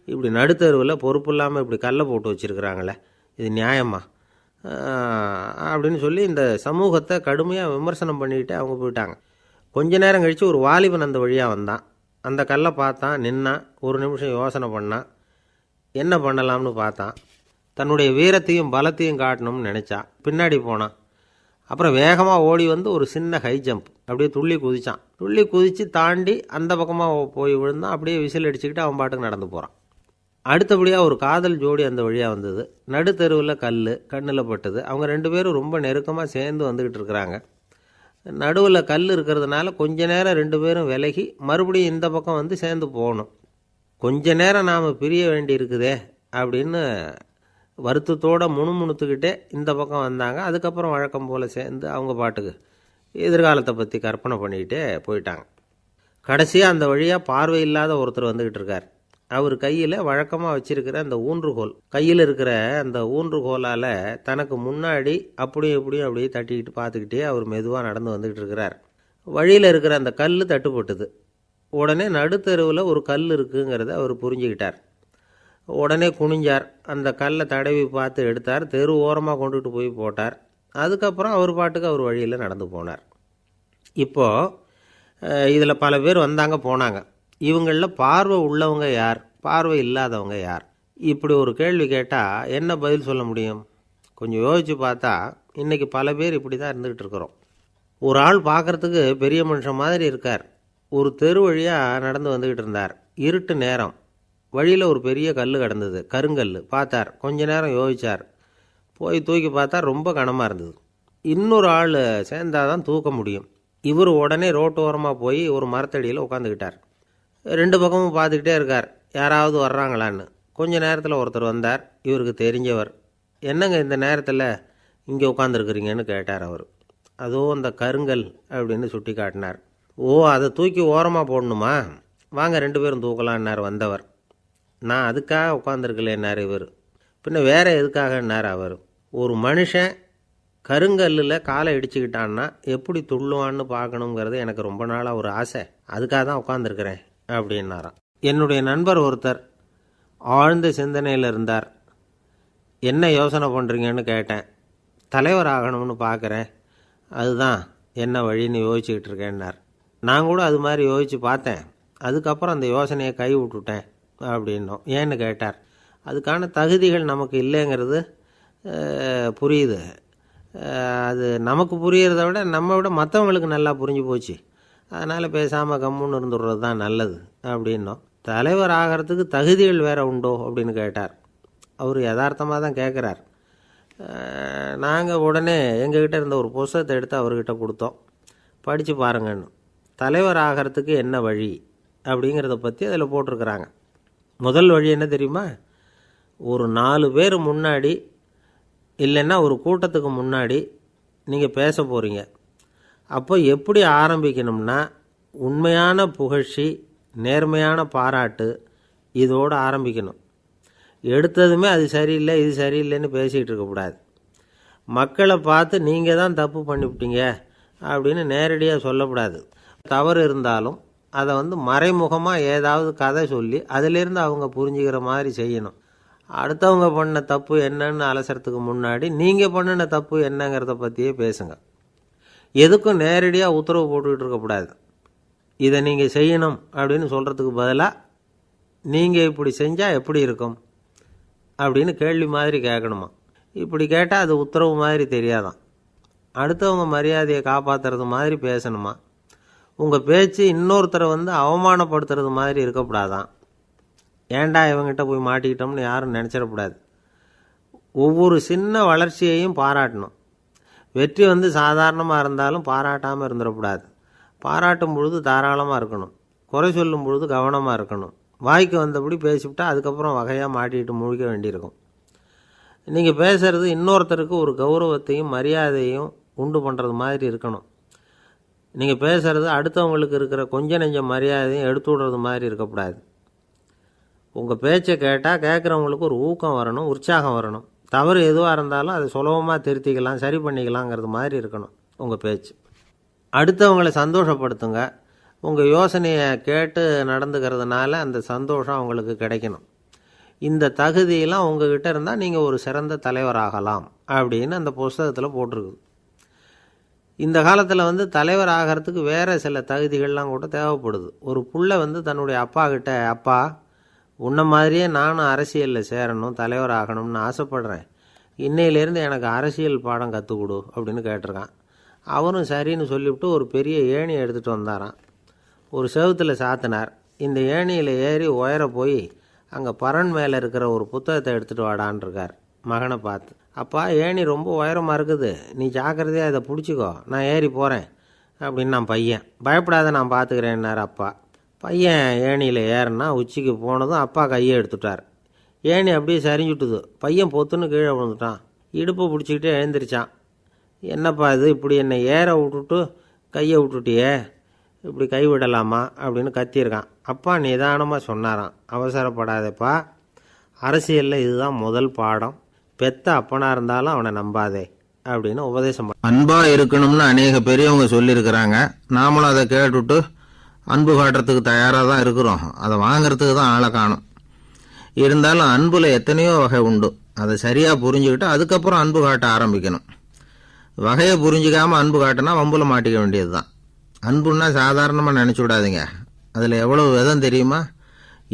Speaker 1: இப்படி நடுத்தருவில் பொறுப்பு இல்லாமல் இப்படி கல்லை போட்டு வச்சுருக்குறாங்களே, இது நியாயமா அப்படின்னு சொல்லி இந்த சமூகத்தை கடுமையாக விமர்சனம் பண்ணிக்கிட்டே அவங்க போயிட்டாங்க. கொஞ்ச நேரம் கழித்து ஒரு வாலிபன் அந்த வழியாக வந்தான். அந்த கல்லை பார்த்தான், நின்னான். ஒரு நிமிஷம் யோசனை பண்ணான். என்ன பண்ணலாம்னு பார்த்தான். தன்னுடைய வீரத்தையும் பலத்தையும் காட்டணும்னு நினச்சான். பின்னாடி போனான். அப்புறம் வேகமாக ஓடி ஒரு சின்ன ஹை ஜம்ப், அப்படியே துள்ளி குதித்தான். துள்ளி குதித்து தாண்டி அந்த பக்கமாக போய் விழுந்தான். அப்படியே விசில் அடிச்சுக்கிட்டு அவன் பாட்டுக்கு நடந்து போகிறான். அடுத்தபடியாக ஒரு காதல் ஜோடி அந்த வழியாக வந்தது. நடுத்தெருவில் கல் கண்ணில் பட்டது. அவங்க 2 பேரும் ரொம்ப நெருக்கமாக சேர்ந்து வந்துக்கிட்டு இருக்கிறாங்க. நடுவில் கல் இருக்கிறதுனால கொஞ்ச நேரம் 2 பேரும் விலகி மறுபடியும் இந்த பக்கம் சேர்ந்து போகணும். கொஞ்ச நேரம் நாம் பிரிய வேண்டி இருக்குதே அப்படின்னு வருத்தத்தோடு முணுமுணுத்துக்கிட்டே இந்த பக்கம் வந்தாங்க. அதுக்கப்புறம் வழக்கம் போல் சேர்ந்து அவங்க பாட்டுக்கு எதிர்காலத்தை பற்றி கற்பனை பண்ணிக்கிட்டே போயிட்டாங்க. கடைசியாக அந்த வழியாக பார்வை இல்லாத ஒருத்தர் வந்துக்கிட்டு இருக்கார். அவர் கையில் வழக்கமாக வச்சிருக்கிற அந்த ஊன்றுகோல், கையில் இருக்கிற அந்த ஊன்றுகோலால் தனக்கு முன்னாடி அப்படியும் இப்படியும் அப்படியே தட்டிக்கிட்டு பார்த்துக்கிட்டே அவர் மெதுவாக நடந்து வந்துக்கிட்டு இருக்கிறார். வழியில் இருக்கிற அந்த கல் தட்டுப்பட்டுது. உடனே நடுத்தெருவில் ஒரு கல் இருக்குங்கிறத அவர் புரிஞ்சுக்கிட்டார். உடனே குனிஞ்சார். அந்த கல்லை தடவி பார்த்து எடுத்தார். தெரு ஓரமாக கொண்டுட்டு போய் போட்டார். அதுக்கப்புறம் அவர் பாட்டுக்கு அவர் வழியில் நடந்து போனார். இப்போது இதில் பல பேர் வந்தாங்க போனாங்க. இவங்களில் பார்வை உள்ளவங்க யார், பார்வை இல்லாதவங்க யார்? இப்படி ஒரு கேள்வி கேட்டால் என்ன பதில் சொல்ல முடியும்? கொஞ்சம் யோசித்து பார்த்தா இன்றைக்கி பல பேர் இப்படி தான் இருந்துக்கிட்டு இருக்கிறோம். ஒரு ஆள் பார்க்குறதுக்கு பெரிய மனுஷன் மாதிரி இருக்கார். ஒரு தெரு வழியாக நடந்து வந்துக்கிட்டு இருந்தார். இருட்டு நேரம். வழியில் ஒரு பெரிய கல் கிடந்தது, கருங்கல். பார்த்தார். கொஞ்ச நேரம் யோசித்தார். போய் தூக்கி பார்த்தா ரொம்ப கனமாக இருந்தது. இன்னொரு ஆள் சேர்ந்தாதான் தூக்க முடியும். இவர் உடனே ரோட்டோரமாக போய் ஒரு மரத்தடியில் உட்காந்துக்கிட்டார். 2 பக்கமும் பார்த்துக்கிட்டே இருக்கார், யாராவது வர்றாங்களான்னு. கொஞ்ச நேரத்தில் ஒருத்தர் வந்தார். இவருக்கு தெரிஞ்சவர். என்னங்க இந்த நேரத்தில் இங்கே உட்காந்துருக்குறீங்கன்னு கேட்டார் அவர். அதோ அந்த கருங்கல் அப்படின்னு சுட்டி காட்டினார். ஓ, அதை தூக்கி ஓரமாக போடணுமா? வாங்க 2 பேரும் தூக்கலான்னார் வந்தவர். நான் அதுக்காக உட்காந்துருக்கலேன்னார் இவர். பின்ன வேற எதுக்காகன்னார் அவர். ஒரு மனுஷன் கருங்கல்லில் காலை இடிச்சுக்கிட்டான்னா எப்படி துள்ளுவான்னு பார்க்கணுங்கிறது எனக்கு ரொம்ப நாளாக ஒரு ஆசை. அதுக்காக தான் உட்காந்துருக்கிறேன் அப்படின்னாராம். என்னுடைய நண்பர் ஒருத்தர் ஆழ்ந்த சிந்தனையில் இருந்தார். என்ன யோசனை பண்ணுறீங்கன்னு கேட்டேன். தலைவர் ஆகணும்னு பார்க்குறேன், அதுதான் என்ன வழின்னு யோசிச்சுக்கிட்டு இருக்கேன்னார். நான் கூட அது மாதிரி யோசித்து பார்த்தேன். அதுக்கப்புறம் அந்த யோசனையை கை விட்டுட்டேன் அப்படின்னோம். ஏன்னு கேட்டார். அதுக்கான தகுதிகள் நமக்கு இல்லைங்கிறது புரியுது. அது நமக்கு புரியறத விட நம்ம விட மற்றவங்களுக்கு நல்லா புரிஞ்சு போச்சு. அதனால் பேசாமல் கம்முன்னு இருந்துடுறது தான் நல்லது அப்படின்னோம். தலைவர் ஆகிறதுக்கு தகுதிகள் வேறு உண்டோ அப்படின்னு கேட்டார். அவர் யதார்த்தமாக தான் கேட்குறார். நாங்கள் உடனே எங்ககிட்ட இருந்த ஒரு புஸ்தகத்தை எடுத்து அவர்கிட்ட கொடுத்தோம். படித்து பாருங்கன்னு. தலைவர் ஆகிறதுக்கு என்ன வழி அப்படிங்கிறத பற்றி அதில் போட்டிருக்கிறாங்க. முதல் வழி என்ன தெரியுமா? ஒரு 4 பேர் முன்னாடி இல்லைன்னா ஒரு கூட்டத்துக்கு முன்னாடி நீங்கள் பேச போகிறீங்க. அப்போ எப்படி ஆரம்பிக்கணும்னா, உண்மையான புகழ்ச்சி, நேர்மையான பாராட்டு, இதோடு ஆரம்பிக்கணும். எடுத்ததுமே அது சரியில்லை இது சரியில்லைன்னு பேசிகிட்டு இருக்கக்கூடாது. மக்களை பார்த்து நீங்கள் தான் தப்பு பண்ணிவிட்டீங்க அப்படின்னு நேரடியாக சொல்லக்கூடாது. தவறு இருந்தாலும் அதை மறைமுகமாக ஏதாவது கதை சொல்லி அதிலேருந்து அவங்க புரிஞ்சுக்கிற மாதிரி செய்யணும். அடுத்தவங்க பண்ண தப்பு என்னன்னு அலசறதுக்கு முன்னாடி நீங்கள் பண்ணின தப்பு என்னங்கிறத பற்றியே பேசுங்க. எதுக்கும் நேரடியாக உத்தரவு போட்டுக்கிட்டு இருக்கக்கூடாது. இதை நீங்கள் செய்யணும் அப்படின்னு சொல்கிறதுக்கு பதிலாக நீங்கள் இப்படி செஞ்சால் எப்படி இருக்கும் அப்படின்னு கேள்வி மாதிரி கேட்கணுமா. இப்படி கேட்டால் அது உத்தரவு மாதிரி தெரியாதான். அடுத்தவங்க மரியாதையை காப்பாற்றுறது மாதிரி பேசணுமா. உங்கள் பேச்சு இன்னொருத்தரை அவமானப்படுத்துறது மாதிரி இருக்கக்கூடாதான். ஏண்டா இவங்கிட்ட போய் மாட்டிக்கிட்டோம்னு யாரும் நினச்சிடக்கூடாது. ஒவ்வொரு சின்ன வளர்ச்சியையும் பாராட்டணும். வெற்றி சாதாரணமாக இருந்தாலும் பாராட்டாமல் இருந்துடக்கூடாது. பாராட்டும் பொழுது தாராளமாக இருக்கணும். குறை சொல்லும் பொழுது கவனமாக இருக்கணும். வாய்க்கு வந்தபடி பேசிவிட்டா அதுக்கப்புறம் வகையாக மாட்டிக்கிட்டு முழிக்க வேண்டியிருக்கும். நீங்கள் பேசுகிறது இன்னொருத்தருக்கு ஒரு கௌரவத்தையும் மரியாதையும் உண்டு பண்ணுறது மாதிரி இருக்கணும். நீங்கள் பேசுகிறது அடுத்தவங்களுக்கு இருக்கிற கொஞ்ச நெஞ்ச மரியாதையும் எடுத்து விடுறது மாதிரி இருக்கக்கூடாது. உங்கள் பேச்சை கேட்டால் கேட்குறவங்களுக்கு ஒரு ஊக்கம் வரணும், உற்சாகம் வரணும். தவறு எதுவாக இருந்தாலும் அதை சுலபமாக திருத்திக்கலாம், சரி பண்ணிக்கலாங்கிறது மாதிரி இருக்கணும் உங்கள் பேச்சு. அடுத்தவங்களை சந்தோஷப்படுத்துங்க. உங்கள் யோசனையை கேட்டு நடந்துக்கிறதுனால அந்த சந்தோஷம் அவங்களுக்கு கிடைக்கணும். இந்த தகுதியெல்லாம் உங்ககிட்ட இருந்தால் நீங்கள் ஒரு சிறந்த தலைவராகலாம் அப்படின்னு அந்த புஸ்தகத்தில் போட்டிருக்குது. இந்த காலத்தில் தலைவர் ஆகிறதுக்கு வேறு சில தகுதிகள்லாம் கூட தேவைப்படுது. ஒரு புள்ள தன்னுடைய அப்பா கிட்ட, அப்பா உன்ன மாதிரியே நானும் அரசியலில் சேரணும், தலைவர் ஆகணும்னு ஆசைப்படுறேன், இன்னையிலேருந்து எனக்கு அரசியல் பாடம் கற்றுக் கொடு அப்படின்னு கேட்டிருக்கான். அவரும் சரின்னு சொல்லிவிட்டு ஒரு பெரிய ஏணியை எடுத்துகிட்டு வந்தாராம். ஒரு செவுத்தில் சாத்தினார். இந்த ஏணியில் ஏறி உயர போய் அங்கே பரன் மேலே இருக்கிற ஒரு புத்தகத்தை எடுத்துகிட்டு வாடான் இருக்கார். மகனை பார்த்து, அப்பா ஏணி ரொம்ப உயரமாக இருக்குது, நீ ஜாக்கிரதையாக இதை பிடிச்சிக்கோ, நான் ஏறி போகிறேன் அப்படின்னு நான் பையன். பயப்படாத, நான் பார்த்துக்கிறேன்னார் அப்பா. பையன் ஏணியில் ஏறினா உச்சிக்கு போனதும் அப்பா கையை எடுத்துட்டார். ஏணி அப்படியே சரிஞ்சுட்டுது. பையன் பொத்துன்னு கீழே விழுந்துட்டான். இடுப்பை பிடிச்சிக்கிட்டே எழுந்திரிச்சான். என்னப்பா இது, இப்படி என்னை ஏற விட்டுட்டு கையை விட்டுட்டியே, இப்படி கைவிடலாமா அப்படின்னு கத்தியிருக்கான். அப்பா நிதானமாக சொன்னாராம், அவசரப்படாதேப்பா, அரசியலில் இதுதான் முதல் பாடம், பெத்த அப்பனாக இருந்தாலும் அவனை நம்பாதே அப்படின்னு உபதேசம். அன்பாக இருக்கணும்னு அநேக பெரியவங்க சொல்லியிருக்கிறாங்க. நாமளும் அதை கேட்டுவிட்டு அன்பு காட்டுறதுக்கு தயாராக தான் இருக்கிறோம். அதை வாங்கிறதுக்கு தான் ஆளை காணும். இருந்தாலும் அன்பில் எத்தனையோ வகை உண்டு. அதை சரியாக புரிஞ்சுக்கிட்டு அதுக்கப்புறம் அன்பு காட்ட ஆரம்பிக்கணும். வகையை புரிஞ்சிக்காமல் அன்பு காட்டினா வம்புல மாட்டிக்க வேண்டியது தான். அன்புன்னா சாதாரணமாக நினச்சி விடாதீங்க. அதில் எவ்வளவு விதம் தெரியுமா?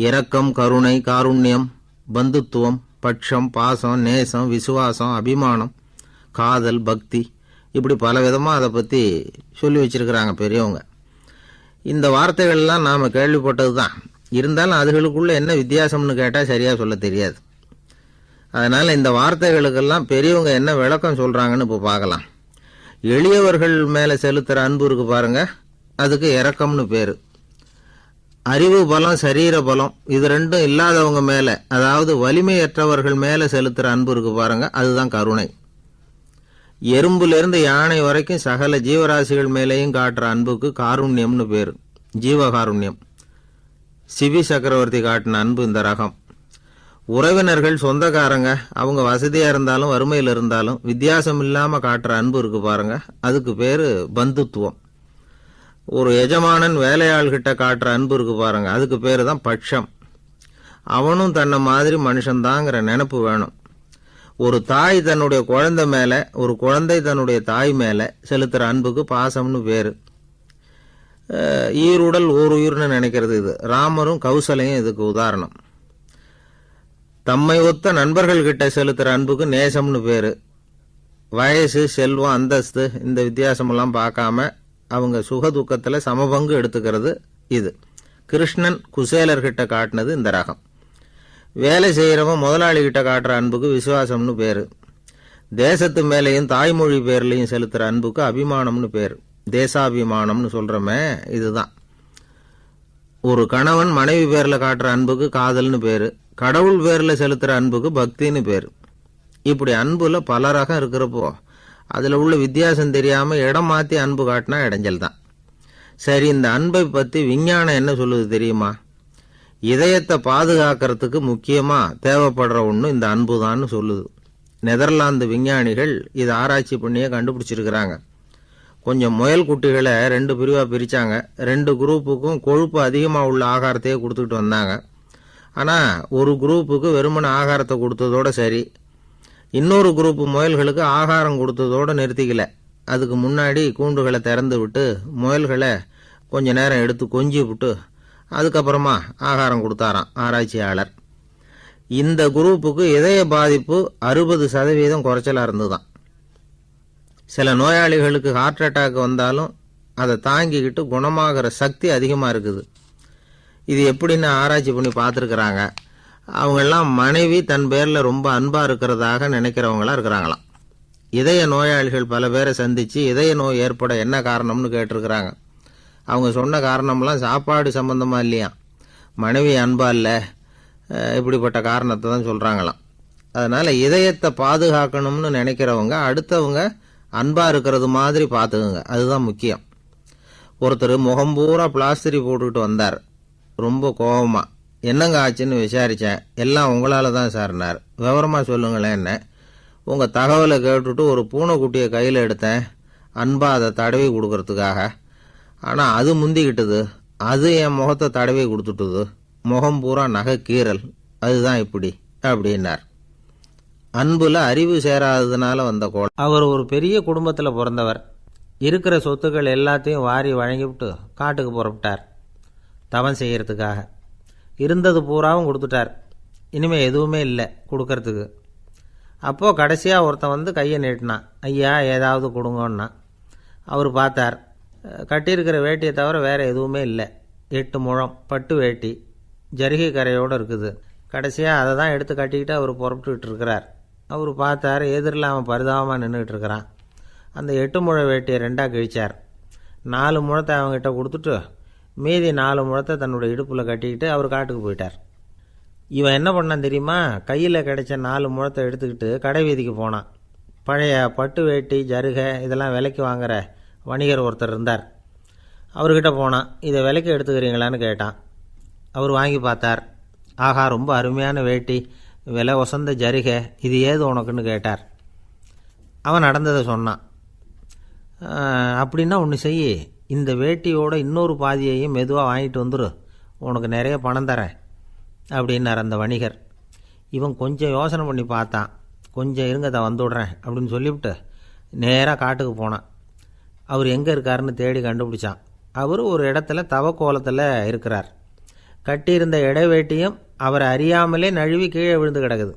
Speaker 1: இரக்கம், கருணை, காருண்யம், பந்துத்துவம், பட்சம், பாசம், நேசம், விசுவாசம், அபிமானம், காதல், பக்தி, இப்படி பல விதமாக அதை பற்றி சொல்லி வச்சிருக்கிறாங்க பெரியவங்க. இந்த வார்த்தைகள்லாம் நாம் கேள்விப்பட்டது தான். இருந்தாலும் அதுகளுக்குள்ளே என்ன வித்தியாசம்னு கேட்டால் சரியாக சொல்ல தெரியாது. அதனால் இந்த வார்த்தைகளுக்கெல்லாம் பெரியவங்க என்ன விளக்கம் சொல்கிறாங்கன்னு இப்போ பார்க்கலாம். எளியவர்கள் மேலே செலுத்துகிற அன்பு இருக்கு பாருங்க, அதுக்கு இரக்கம்னு பேர். அறிவு பலம், சரீர பலம், இது ரெண்டும் இல்லாதவங்க மேலே, அதாவது வலிமையற்றவர்கள் மேலே செலுத்துகிற அன்பு இருக்கு பாருங்க, அதுதான் கருணை. எறும்புலேருந்து யானை வரைக்கும் சகல ஜீவராசிகள் மேலேயும் காட்டுற அன்புக்கு காருண்யம்னு பேர், ஜீவகாருண்யம். சிவி சக்கரவர்த்தி காட்டின அன்பு இந்த ரகம். உறவினர்கள், சொந்தக்காரங்க, அவங்க வசதியாக இருந்தாலும் வறுமையில் இருந்தாலும் வித்தியாசம் இல்லாமல் காட்டுற அன்பு இருக்கு பாருங்க, அதுக்கு பேர் பந்துத்துவம். ஒரு எஜமானன் வேலையாள்கிட்ட காட்டுற அன்பு இருக்கு பாருங்க, அதுக்கு பேர் தான் பட்சம். அவனும் தன்னை மாதிரி மனுஷன்தாங்கிற நினைப்பு வேணும். ஒரு தாய் தன்னுடைய குழந்தை மேலே, ஒரு குழந்தை தன்னுடைய தாய் மேலே செலுத்துகிற அன்புக்கு பாசம்னு பேர். ஈருடல் ஓர் உயிர்னு நினைக்கிறது இது. ராமரும் கௌசலையும் இதுக்கு உதாரணம். தம்மை ஒத்த நண்பர்கள்கிட்ட செலுத்துகிற அன்புக்கு நேசம்னு பேர். வயசு, செல்வம், அந்தஸ்து இந்த வித்தியாசமெல்லாம் பார்க்காம அவங்க சுக துக்கத்தில் சமபங்கு எடுத்துக்கிறது இது. கிருஷ்ணன் குசேலர்கிட்ட காட்டினது இந்த ரகம். வேலை செய்கிறவன் முதலாளிகிட்ட காட்டுற அன்புக்கு விசுவாசம்னு பேர். தேசத்து மேலேயும் தாய்மொழி பேர்லையும் செலுத்துகிற அன்புக்கு அபிமானம்னு பேர். தேசாபிமானம்னு சொல்கிறோமே இதுதான். ஒரு கணவன் மனைவி பேரில் காட்டுற அன்புக்கு காதல்னு பேர். கடவுள் பேரில் செலுத்துகிற அன்புக்கு பக்தின்னு பேர். இப்படி அன்புல பல ரகம் இருக்கிறப்போ அதில் உள்ள வித்தியாசம் தெரியாமல் இடம் மாற்றி அன்பு காட்டினா இடைஞ்சல் தான். சரி, இந்த அன்பை பற்றி விஞ்ஞானம் என்ன சொல்லுது தெரியுமா? இதயத்தை பாதுகாக்கிறதுக்கு முக்கியமாக தேவைப்படுற ஒன்று இந்த அன்பு தான்னு சொல்லுது. நெதர்லாந்து விஞ்ஞானிகள் இதை ஆராய்ச்சி பண்ணியே கண்டுபிடிச்சிருக்கிறாங்க. கொஞ்சம் முயல் குட்டிகளை 2 பிரிவாக பிரித்தாங்க. 2 குரூப்புக்கும் கொழுப்பு அதிகமாக உள்ள ஆகாரத்தையே கொடுத்துக்கிட்டு வந்தாங்க. ஆனால் ஒரு குரூப்புக்கு வெறுமன ஆகாரத்தை கொடுத்ததோட சரி, இன்னொரு குரூப்பு முயல்களுக்கு ஆகாரம் கொடுத்ததோடு நிறுத்திக்கல. அதுக்கு முன்னாடி கூண்டுகளை திறந்து விட்டு முயல்களை கொஞ்ச நேரம் எடுத்து கொஞ்சி விட்டு அதுக்கப்புறமா ஆகாரம் கொடுத்தாராம் ஆராய்ச்சியாளர். இந்த குரூப்புக்கு இதய பாதிப்பு 60% குறைச்சலாக இருந்துதான். சில நோயாளிகளுக்கு ஹார்ட் அட்டாக் வந்தாலும் அதை தாங்கிக்கிட்டு குணமாகிற சக்தி அதிகமாக இருக்குது. இது எப்படின்னு ஆராய்ச்சி பண்ணி பார்த்துருக்குறாங்க. அவங்கெல்லாம் மனைவி தன் பேரில் ரொம்ப அன்பாக இருக்கிறதாக நினைக்கிறவங்களாம் இருக்கிறாங்களாம். இதய நோயாளிகள் பல பேரை சந்தித்து இதய நோய் ஏற்பட என்ன காரணம்னு கேட்டிருக்கிறாங்க. அவங்க சொன்ன காரணம்லாம் சாப்பாடு சம்பந்தமாக இல்லையா, மனைவி அன்பா இல்லை, இப்படிப்பட்ட காரணத்தை தான் சொல்கிறாங்களாம். அதனால் இதயத்தை பாதுகாக்கணும்னு நினைக்கிறவங்க அடுத்தவங்க அன்பாக இருக்கிறது மாதிரி பார்த்துக்குங்க, அதுதான் முக்கியம். ஒருத்தர் முகம் பூரா பிளாஸ்டரி போட்டுக்கிட்டு வந்தார். ரொம்ப கோபமாக, என்னங்க ஆச்சுன்னு விசாரித்தேன். எல்லாம் உங்களால் தான் சார்னார். விவரமாக சொல்லுங்களேன். என்ன உங்கள் தகவலை கேட்டுட்டு ஒரு பூனைக்குட்டியை கையில் எடுத்தேன், அன்பாக அதை தடவி கொடுக்கறதுக்காக. ஆனால் அது முந்திக்கிட்டது, அது என் முகத்தை தடவி கொடுத்துட்டுது, முகம் பூரா நகை கீறல், அதுதான் இப்படி அப்படின்னார். அன்புல அறிவு சேராததுனால வந்த கோலம். அவர் ஒரு பெரிய குடும்பத்தில் பிறந்தவர். இருக்கிற சொத்துக்கள் எல்லாத்தையும் வாரி வழங்கிவிட்டு காட்டுக்கு புறப்பட்டார் தவம் செய்யறதுக்காக. இருந்தது பூராவும் கொடுத்துட்டார். இனிமேல் எதுவுமே இல்லை கொடுக்கறதுக்கு. அப்போது கடைசியாக ஒருத்தன் வந்து கையை நீட்டினான். ஐயா ஏதாவது கொடுங்கன்னா. அவர் பார்த்தார். கட்டியிருக்கிற வேட்டியை தவிர வேறு எதுவுமே இல்லை. 8 முழம் பட்டு வேட்டி, ஜரிகை கரையோடு இருக்குது. கடைசியாக அதை தான் எடுத்து கட்டிக்கிட்டு அவர் புறப்பட்டுக்கிட்டு இருக்கிறார். அவர் பார்த்தார், எதிரில் அவன் பரிதாபமாக நின்றுக்கிட்டு இருக்கிறான். அந்த 8 முழ வேட்டியை 2ஆக கிழிச்சார். 4 முழத்தை அவங்ககிட்ட கொடுத்துட்டு மீதி 4 முழத்தை தன்னுடைய இடுப்பில் கட்டிக்கிட்டு அவர் காட்டுக்கு போயிட்டார். இவன் என்ன பண்ணான் தெரியுமா? கையில் கிடைச்ச 4 முழத்தை எடுத்துக்கிட்டு கடை வீதிக்கு போனான். பழைய பட்டு வேட்டி, ஜருகை இதெல்லாம் விலைக்கு வாங்குற வணிகர் ஒருத்தர் இருந்தார். அவர்கிட்ட போனான். இதை விலைக்கு எடுத்துக்கிறீங்களான்னு கேட்டான். அவர் வாங்கி பார்த்தார். ஆகா, ரொம்ப அருமையான வேட்டி, விலை ஒசந்த ஜருகை, இது ஏது உனக்குன்னு கேட்டார். அவன் நடந்ததை சொன்னான். அப்படின்னா ஒன்று செய், இந்த வேட்டியோட இன்னொரு பாதியையும் மெதுவாக வாங்கிட்டு வந்துரு, உனக்கு நிறைய பணம் தரேன் அப்படின்னார் அந்த வணிகர். இவன் கொஞ்சம் யோசனை பண்ணி பார்த்தான். கொஞ்சம் இருங்க, அதை வந்துவிடுறேன் அப்படின்னு சொல்லிவிட்டு நேராக காட்டுக்கு போனான். அவர் எங்கே இருக்காருன்னு தேடி கண்டுபிடிச்சான். அவர் ஒரு இடத்துல தவக்கோலத்தில் இருக்கிறார். கட்டியிருந்த இடைவேட்டியும் அவரை அறியாமலே நழுவி கீழே விழுந்து கிடக்குது.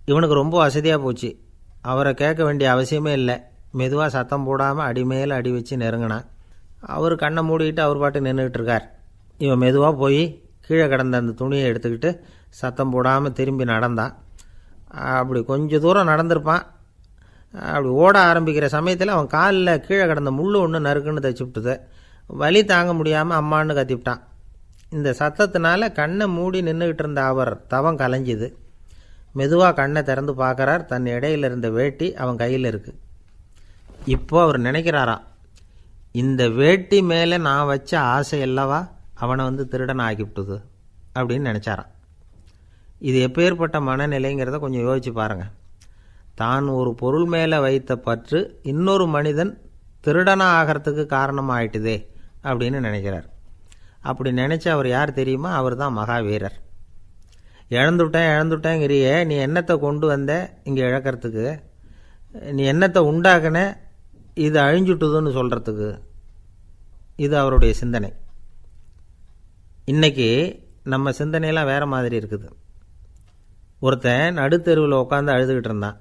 Speaker 1: இவனுக்கு ரொம்ப வசதியாக போச்சு. அவரை கேட்க வேண்டிய அவசியமே இல்லை. மெதுவாக சத்தம் போடாமல் அடி மேலே அடி வச்சு நெருங்கினான். அவர் கண்ணை மூடிக்கிட்டு அவர் பாட்டு நின்றுக்கிட்டு இருக்கார். இவன் மெதுவாக போய் கீழே கிடந்த அந்த துணியை எடுத்துக்கிட்டு சத்தம் போடாமல் திரும்பி நடந்தான். அப்படி கொஞ்சம் தூரம் நடந்திருப்பான். அப்படி ஓட ஆரம்பிக்கிற சமயத்தில் அவன் காலில் கீழே கிடந்த முள் ஒன்று நறுக்குன்னு தைச்சி விட்டுது. வலி தாங்க முடியாமல் அம்மான்னு கத்திவிட்டான். இந்த சத்தத்தினால கண்ணை மூடி நின்றுக்கிட்டு இருந்த அவர் தவம் கலைஞ்சிது. மெதுவாக கண்ணை திறந்து பார்க்குறார். தன் இடையில இருந்த வேட்டி அவன் கையில் இருக்குது. இப்போ அவர் நினைக்கிறாராம், இந்த வேட்டி மேலே நான் வச்ச ஆசை அல்லவா அவனை வந்து திருடன் ஆக்கிவிட்டுது அப்படின்னு நினச்சாரான். இது எப்பேற்பட்ட மனநிலைங்கிறத கொஞ்சம் யோசிச்சு பாருங்கள். தான் ஒரு பொருள் மேலே வைத்த பற்று இன்னொரு மனிதன் திருடனாக ஆகிறதுக்கு காரணமாக ஆயிட்டுதே அப்படின்னு நினைக்கிறார். அப்படி நினச்ச அவர் யார் தெரியுமா? அவர் தான் மகாவீரர். இழந்துட்டேங்கிறியே, நீ என்னத்தை கொண்டு வந்த இங்கே இழக்கிறதுக்கு? நீ என்னத்தை உண்டாக்குன இது அழிஞ்சுட்டுதுன்னு சொல்கிறதுக்கு? இது அவருடைய சிந்தனை. இன்றைக்கி நம்ம சிந்தனையெல்லாம் வேறு மாதிரி இருக்குது. ஒருத்தன் நடுத்தெருவில் உட்காந்து அழுதுகிட்டு இருந்தான்.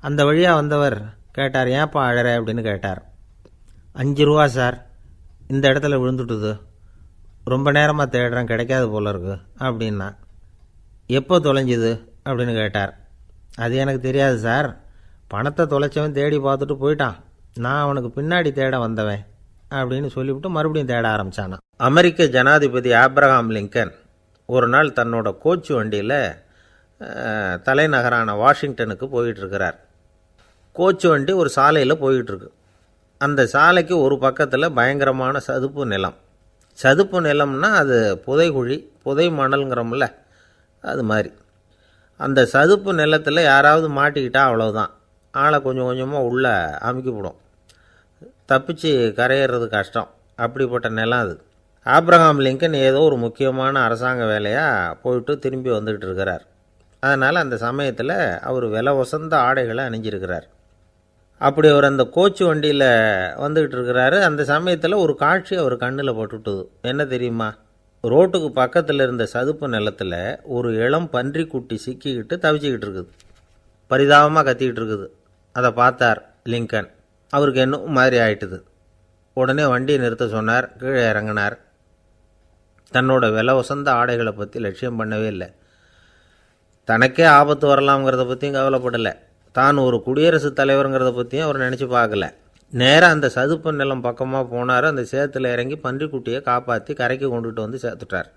Speaker 1: அந்த வழியாக வந்தவர் கேட்டார், ஏன்ப்பா அழற அப்படின்னு கேட்டார். 5 ரூபா சார், இந்த இடத்துல விழுந்துட்டுது, ரொம்ப நேரமாக தேடுறேன், கிடைக்காது போல இருக்கு அப்படின்னா. எப்போ தொலைஞ்சுது அப்படின்னு கேட்டார். அது எனக்கு தெரியாது சார், பணத்தை தொலைச்சவன் தேடி பார்த்துட்டு போயிட்டான், நான் அவனுக்கு பின்னாடி தேட வந்தவன் அப்படின்னு சொல்லிவிட்டு மறுபடியும் தேட ஆரம்பித்தானா. அமெரிக்க ஜனாதிபதி ஆப்ரஹாம் லிங்கன் ஒரு நாள் தன்னோட கோச்சு வண்டியில் தலைநகரான வாஷிங்டனுக்கு போயிட்டுருக்கிறார். கோச்சு வண்டி ஒரு சாலையில் போயிட்டுருக்கு. அந்த சாலைக்கு ஒரு பக்கத்தில் பயங்கரமான சதுப்பு நிலம். சதுப்பு நிலம்னா அது புதைகுழி, புதை மணல்ங்கிறோம்ல, அது மாதிரி. அந்த சதுப்பு நிலத்தில் யாராவது மாட்டிக்கிட்டால் அவ்வளோதான், ஆளை கொஞ்சம் கொஞ்சமாக உள்ளே அமுக்கிவிடும், தப்பிச்சு கரையேறது கஷ்டம். அப்படிப்பட்ட நிலம் அது. ஆப்ரஹாம் லிங்கன் ஏதோ ஒரு முக்கியமான அரசாங்க வேலையாக போயிட்டு திரும்பி வந்துக்கிட்டு இருக்கிறார். அதனால் அந்த சமயத்தில் அவர் விலை உசந்த ஆடைகளை அணிஞ்சிருக்கிறார். அப்படி அவர் அந்த கோச்சு வண்டியில் வந்துக்கிட்டு இருக்கிறாரு. அந்த சமயத்தில் ஒரு காட்சி அவர் கண்ணில் பட்டுட்டுது. என்ன தெரியுமா? ரோட்டுக்கு பக்கத்தில் இருந்த சதுப்பு நிலத்தில் ஒரு இளம் பன்றிக்குட்டி சிக்கிக்கிட்டு தவிச்சிக்கிட்டு இருக்குது, பரிதாபமாக கத்திக்கிட்டு இருக்குது. அதை பார்த்தார் லிங்கன். அவருக்கு இன்னும் மாதிரி ஆயிட்டுது. உடனே வண்டியை நிறுத்த சொன்னார். கீழே இறங்கினார். தன்னோட விலை உசந்த ஆடைகளை பற்றி லட்சியம் பண்ணவே இல்லை. தனக்கே ஆபத்து வரலாம்ங்கிறத பற்றியும் கவலைப்படலை. தான் ஒரு குடியரசுத் தலைவருங்கிறத பற்றியும் அவர் நினச்சி பார்க்கல. நேராக அந்த சதுப்பு நிலம் பக்கமாக போனார். அந்த சேத்துல இறங்கி பன்றிக்குட்டியை காப்பாற்றி கரைக்கு கொண்டுட்டு வந்து சேர்த்துட்டார்.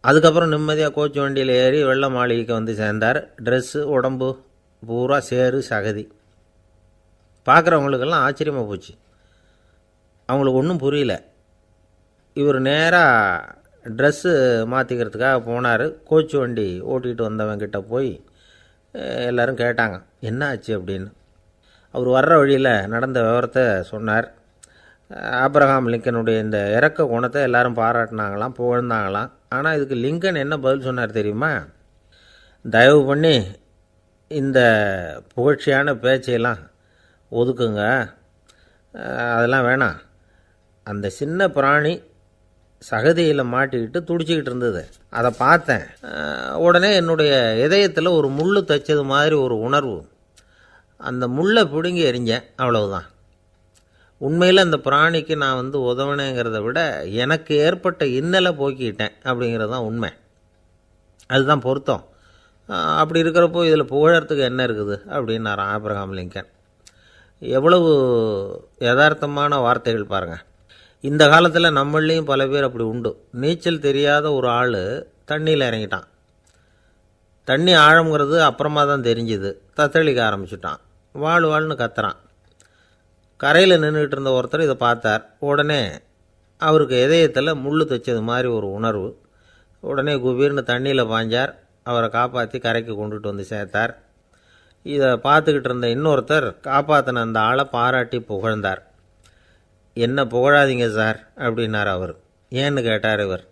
Speaker 1: அதுக்கப்புறம் நிம்மதியாக கோச்சு வண்டியில் ஏறி வெள்ளை மாளிகைக்கு வந்து சேர்ந்தார். ட்ரெஸ்ஸு, உடம்பு பூரா சேறு சகதி. பார்க்குறவங்களுக்கெல்லாம் ஆச்சரியமாக போச்சு. அவங்களுக்கு ஒன்றும் புரியல. இவர் நேராக ட்ரெஸ்ஸு மாற்றிக்கிறதுக்காக போனார். கோச்சு வண்டி ஓட்டிகிட்டு வந்தவங்கிட்ட போய் எல்லோரும் கேட்டாங்க, என்ன ஆச்சு அப்படின்னு. அவர் வர்ற வழியில் நடந்த விவரத்தை சொன்னார். ஆப்ரஹாம் லிங்கனுடைய இந்த இறக்க குணத்தை எல்லாரும் பாராட்டினாங்களாம், புகழ்ந்தாங்களாம். ஆனால் இதுக்கு லிங்கன் என்ன பதில் சொன்னார் தெரியுமா? தயவு பண்ணி இந்த புகழ்ச்சியான பேச்சையெல்லாம் ஒதுக்குங்க, அதெல்லாம் வேணாம். அந்த சின்ன பிராணி சகதியில் மாட்டிக்கிட்டு துடிச்சிக்கிட்டு இருந்தது, அதை பார்த்தேன். உடனே என்னுடைய இதயத்தில் ஒரு முள் தைச்சது மாதிரி ஒரு உணர்வு. அந்த முள்ளை பிடுங்கி எறிஞ்சேன், அவ்வளவுதான். உண்மையில் அந்த பிராணிக்கு நான் உதவினேங்கிறத விட எனக்கு ஏற்பட்ட இன்னலை போக்கிக்கிட்டேன் அப்படிங்கிறது தான் உண்மை. அதுதான் பொருத்தம். அப்படி இருக்கிறப்போ இதில் புகழறதுக்கு என்ன இருக்குது அப்படின்னாராம் ஆப்ரஹாம் லிங்கன். எவ்வளவு யதார்த்தமான வார்த்தைகள் பாருங்கள். இந்த காலத்தில் நம்மளையும் பல பேர் அப்படி உண்டு. நீச்சல் தெரியாத ஒரு ஆள் தண்ணியில் இறங்கிட்டான். தண்ணி ஆழம்ங்கிறது அப்புறமா தான் தெரிஞ்சுது. தத்தளிக்க ஆரம்பிச்சுட்டான். வாழ்னு கத்துறான். கரையில் நின்றுக்கிட்டு இருந்த ஒருத்தர் இதை பார்த்தார். உடனே அவருக்கு இதயத்தில் முள் தைச்சது மாதிரி ஒரு உணர்வு. உடனே குபீர்னு தண்ணியில் பாய்ஞ்சார். அவரை காப்பாற்றி கரைக்கு கொண்டுட்டு வந்து சேர்த்தார். இதை பார்த்துக்கிட்டு இருந்த இன்னொருத்தர் காப்பாற்றின அந்த ஆளை பாராட்டி புகழ்ந்தார். என்ன புகழாதீங்க சார் அப்படின்னார் அவர். ஏன்னு கேட்டார் இவர்.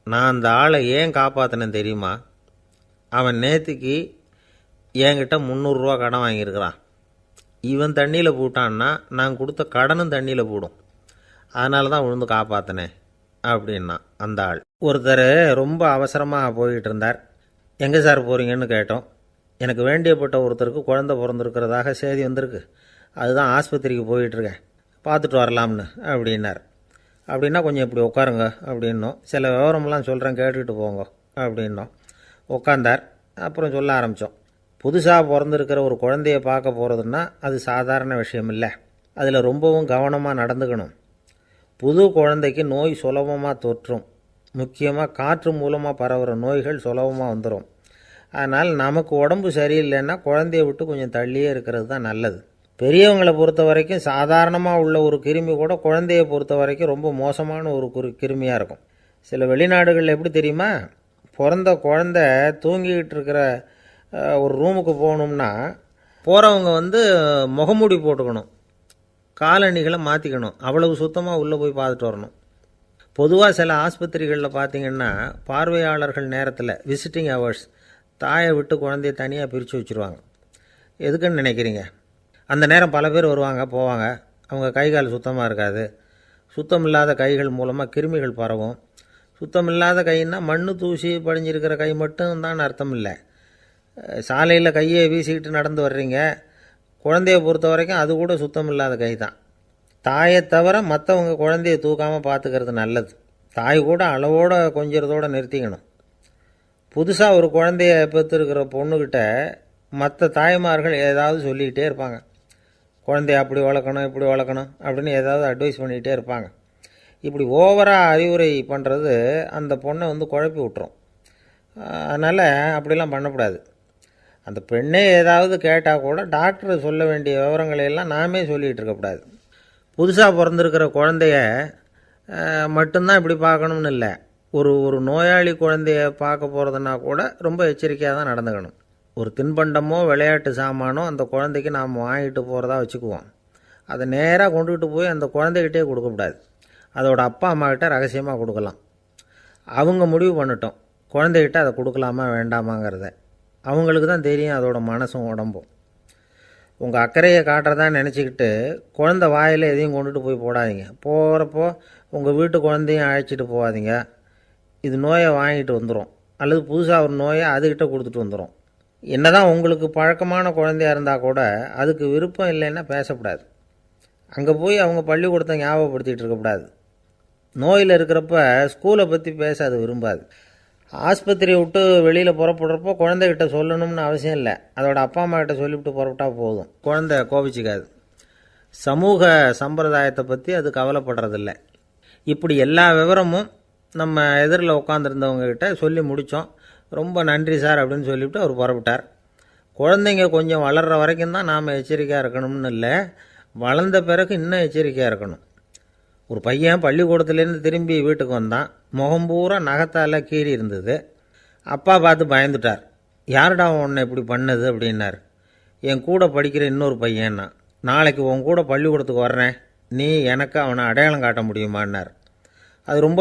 Speaker 1: நான் அந்த ஆளை ஏன் காப்பாற்றினேன் தெரியுமா? அவன் நேற்றுக்கு என்கிட்ட 300 ரூபா கடன் வாங்கியிருக்கிறான். இவன் தண்ணியில் போட்டான்னா நான் கொடுத்த கடனும் தண்ணியில் போடும், அதனால தான் விழுந்து காப்பாற்றினேன் அப்படின்னா அந்த ஆள். ஒருத்தர் ரொம்ப அவசரமாக போய்கிட்டு இருந்தார். எங்கே சார் போகிறீங்கன்னு கேட்டோம். எனக்கு வேண்டியப்பட்ட ஒருத்தருக்கு குழந்தை பிறந்திருக்கிறதாக செய்தி வந்திருக்கு, அதுதான் ஆஸ்பத்திரிக்கு போயிட்டுருக்கேன், பார்த்துட்டு வரலாம்னு அப்படின்னார். அப்படின்னா கொஞ்சம் இப்படி உட்காருங்க அப்படின்னோம். சில விவரமெல்லாம் சொல்கிறேன், கேட்டுக்கிட்டு போங்க அப்படின்னோம். உட்காந்தார். அப்புறம் சொல்ல ஆரம்பித்தோம். புதுசாக பிறந்திருக்கிற ஒரு குழந்தைய பார்க்க போகிறதுன்னா அது சாதாரண விஷயம் இல்லை. அதில் ரொம்பவும் கவனமாக நடந்துக்கணும். புது குழந்தைக்கு நோய் சுலபமாக தொற்றும். முக்கியமாக காற்று மூலமாக பரவுகிற நோய்கள் சுலபமாக வந்துடும். அதனால் நமக்கு உடம்பு சரியில்லைன்னா குழந்தைய விட்டு கொஞ்சம் தள்ளியே இருக்கிறது தான் நல்லது. பெரியவங்களை பொறுத்த வரைக்கும் சாதாரணமாக உள்ள ஒரு கிருமி கூட குழந்தையை பொறுத்த வரைக்கும் ரொம்ப மோசமான ஒரு கிருமியாக இருக்கும். சில வெளிநாடுகளில் எப்படி தெரியுமா? பிறந்த குழந்தை தூங்கிக்கிட்டு இருக்கிற ஒரு ரூமுக்கு போகணும்னா போகிறவங்க முகமூடி போட்டுக்கணும், காலணிகளை மாற்றிக்கணும், அவ்வளவு சுத்தமாக உள்ளே போய் பார்த்துட்டு வரணும். பொதுவாக சில ஆஸ்பத்திரிகளில் பார்த்திங்கன்னா பார்வையாளர்கள் நேரத்தில் விசிட்டிங் ஹவர்ஸ் தாயை விட்டு குழந்தைய தனியாக பிரித்து வச்சுருவாங்க. எதுக்குன்னு நினைக்கிறீங்க? அந்த நேரம் பல பேர் வருவாங்க போவாங்க. அவங்க கை கால் சுத்தமாக இருக்காது. சுத்தம் இல்லாத கைகள் மூலமாக கிருமிகள் பரவும். சுத்தம் இல்லாத கைன்னா மண்ணு தூசி படிஞ்சிருக்கிற கை மட்டும் தான் அர்த்தம் இல்லை. சாலையில் கையை வீசிக்கிட்டு நடந்து வர்றீங்க, குழந்தைய பொறுத்த வரைக்கும் அது கூட சுத்தம் இல்லாத கை தான். தாயை தவிர மற்றவங்க குழந்தைய தூக்காமல் பார்த்துக்கிறது நல்லது. தாய் கூட அளவோடு கொஞ்சிறதோடு நிறுத்திக்கணும். புதுசாக ஒரு குழந்தைய பெற்றுருக்கிற பொண்ணுக்கிட்ட மற்ற தாய்மார்கள் ஏதாவது சொல்லிக்கிட்டே இருப்பாங்க. குழந்தைய அப்படி வளர்க்கணும் இப்படி வளர்க்கணும் அப்படின்னு ஏதாவது அட்வைஸ் பண்ணிக்கிட்டே இருப்பாங்க. இப்படி ஓவராக அறிவுரை பண்ணுறது அந்த பொண்ணை குழப்பி விட்டுரும். அதனால் அப்படிலாம் பண்ணக்கூடாது. அந்த பெண்ணே ஏதாவது கேட்டால் கூட டாக்டர் சொல்ல வேண்டிய விவரங்களையெல்லாம் நாமே சொல்லிகிட்டு இருக்கக்கூடாது. புதுசாக பிறந்திருக்கிற குழந்தைய மட்டும்தான் இப்படி பார்க்கணும்னு இல்லை. ஒரு நோயாளி குழந்தைய பார்க்க போகிறதுனா கூட ரொம்ப எச்சரிக்கையாக தான் நடந்துக்கணும். ஒரு தின்பண்டமோ விளையாட்டு சாமானோ அந்த குழந்தைக்கு நாம் வாங்கிட்டு போகிறதா வச்சுக்குவோம். அதை நேராக கொண்டுகிட்டு போய் அந்த குழந்தைகிட்டே கொடுக்கக்கூடாது. அதோட அப்பா அம்மாக்கிட்ட ரகசியமாக கொடுக்கலாம். அவங்க முடிவு பண்ணட்டும் குழந்தைகிட்ட அதை கொடுக்கலாமா வேண்டாமாங்கிறத. அவங்களுக்கு தான் தெரியும் அதோட மனசும் உடம்பும். உங்கள் அக்கறையை காட்டுறதா நினச்சிக்கிட்டு குழந்தை வாயில் எதையும் கொண்டுட்டு போய் போடாதீங்க. போகிறப்போ உங்கள் வீட்டு குழந்தையும் அழைச்சிட்டு போகாதீங்க. இது நோயை வாங்கிட்டு வந்துடும், அல்லது புதுசாக ஒரு நோயை அதுக்கிட்ட கொடுத்துட்டு வந்துடும். என்ன தான் உங்களுக்கு பழக்கமான குழந்தையாக இருந்தால் கூட அதுக்கு விருப்பம் இல்லைன்னா பேசக்கூடாது. அங்கே போய் அவங்க பள்ளிக்கூடத்தை ஞாபகப்படுத்திகிட்டு இருக்கக்கூடாது. நோயில் இருக்கிறப்ப ஸ்கூலை பற்றி பேச அது விரும்பாது. ஆஸ்பத்திரியை விட்டு வெளியில் புறப்படுறப்போ குழந்தைகிட்ட சொல்லணும்னு அவசியம் இல்லை. அதோட அப்பா அம்மா கிட்ட சொல்லிவிட்டு புறப்பட்டா போதும். குழந்தை கோபிச்சிக்காது. சமூக சம்பிரதாயத்தை பற்றி அது கவலைப்படுறதில்ல. இப்படி எல்லா விவரமும் நம்ம எதிரில் உட்காந்துருந்தவங்ககிட்ட சொல்லி முடித்தோம். ரொம்ப நன்றி சார் அப்படின்னு சொல்லிவிட்டு அவர் புறப்பட்டார். குழந்தைங்க கொஞ்சம் வளர்கிற வரைக்கும் தான் நாம் எச்சரிக்கையாக இருக்கணும்னு இல்லை, வளர்ந்த பிறகு இன்னும் எச்சரிக்கையாக இருக்கணும். ஒரு பையன் பள்ளிக்கூடத்துலேருந்து திரும்பி வீட்டுக்கு வந்தான். முகம் பூரா நகத்தால் கீறி இருந்தது. அப்பா பார்த்து பயந்துட்டார். யாருடா உன்னை இப்படி பண்ணது அப்படின்னார். என் கூட படிக்கிற இன்னொரு பையன்னா. நாளைக்கு உன் கூட பள்ளிக்கூடத்துக்கு வர்றேன், நீ எனக்கு அவனை அடையாளம் காட்ட முடியுமான்னார். அது ரொம்ப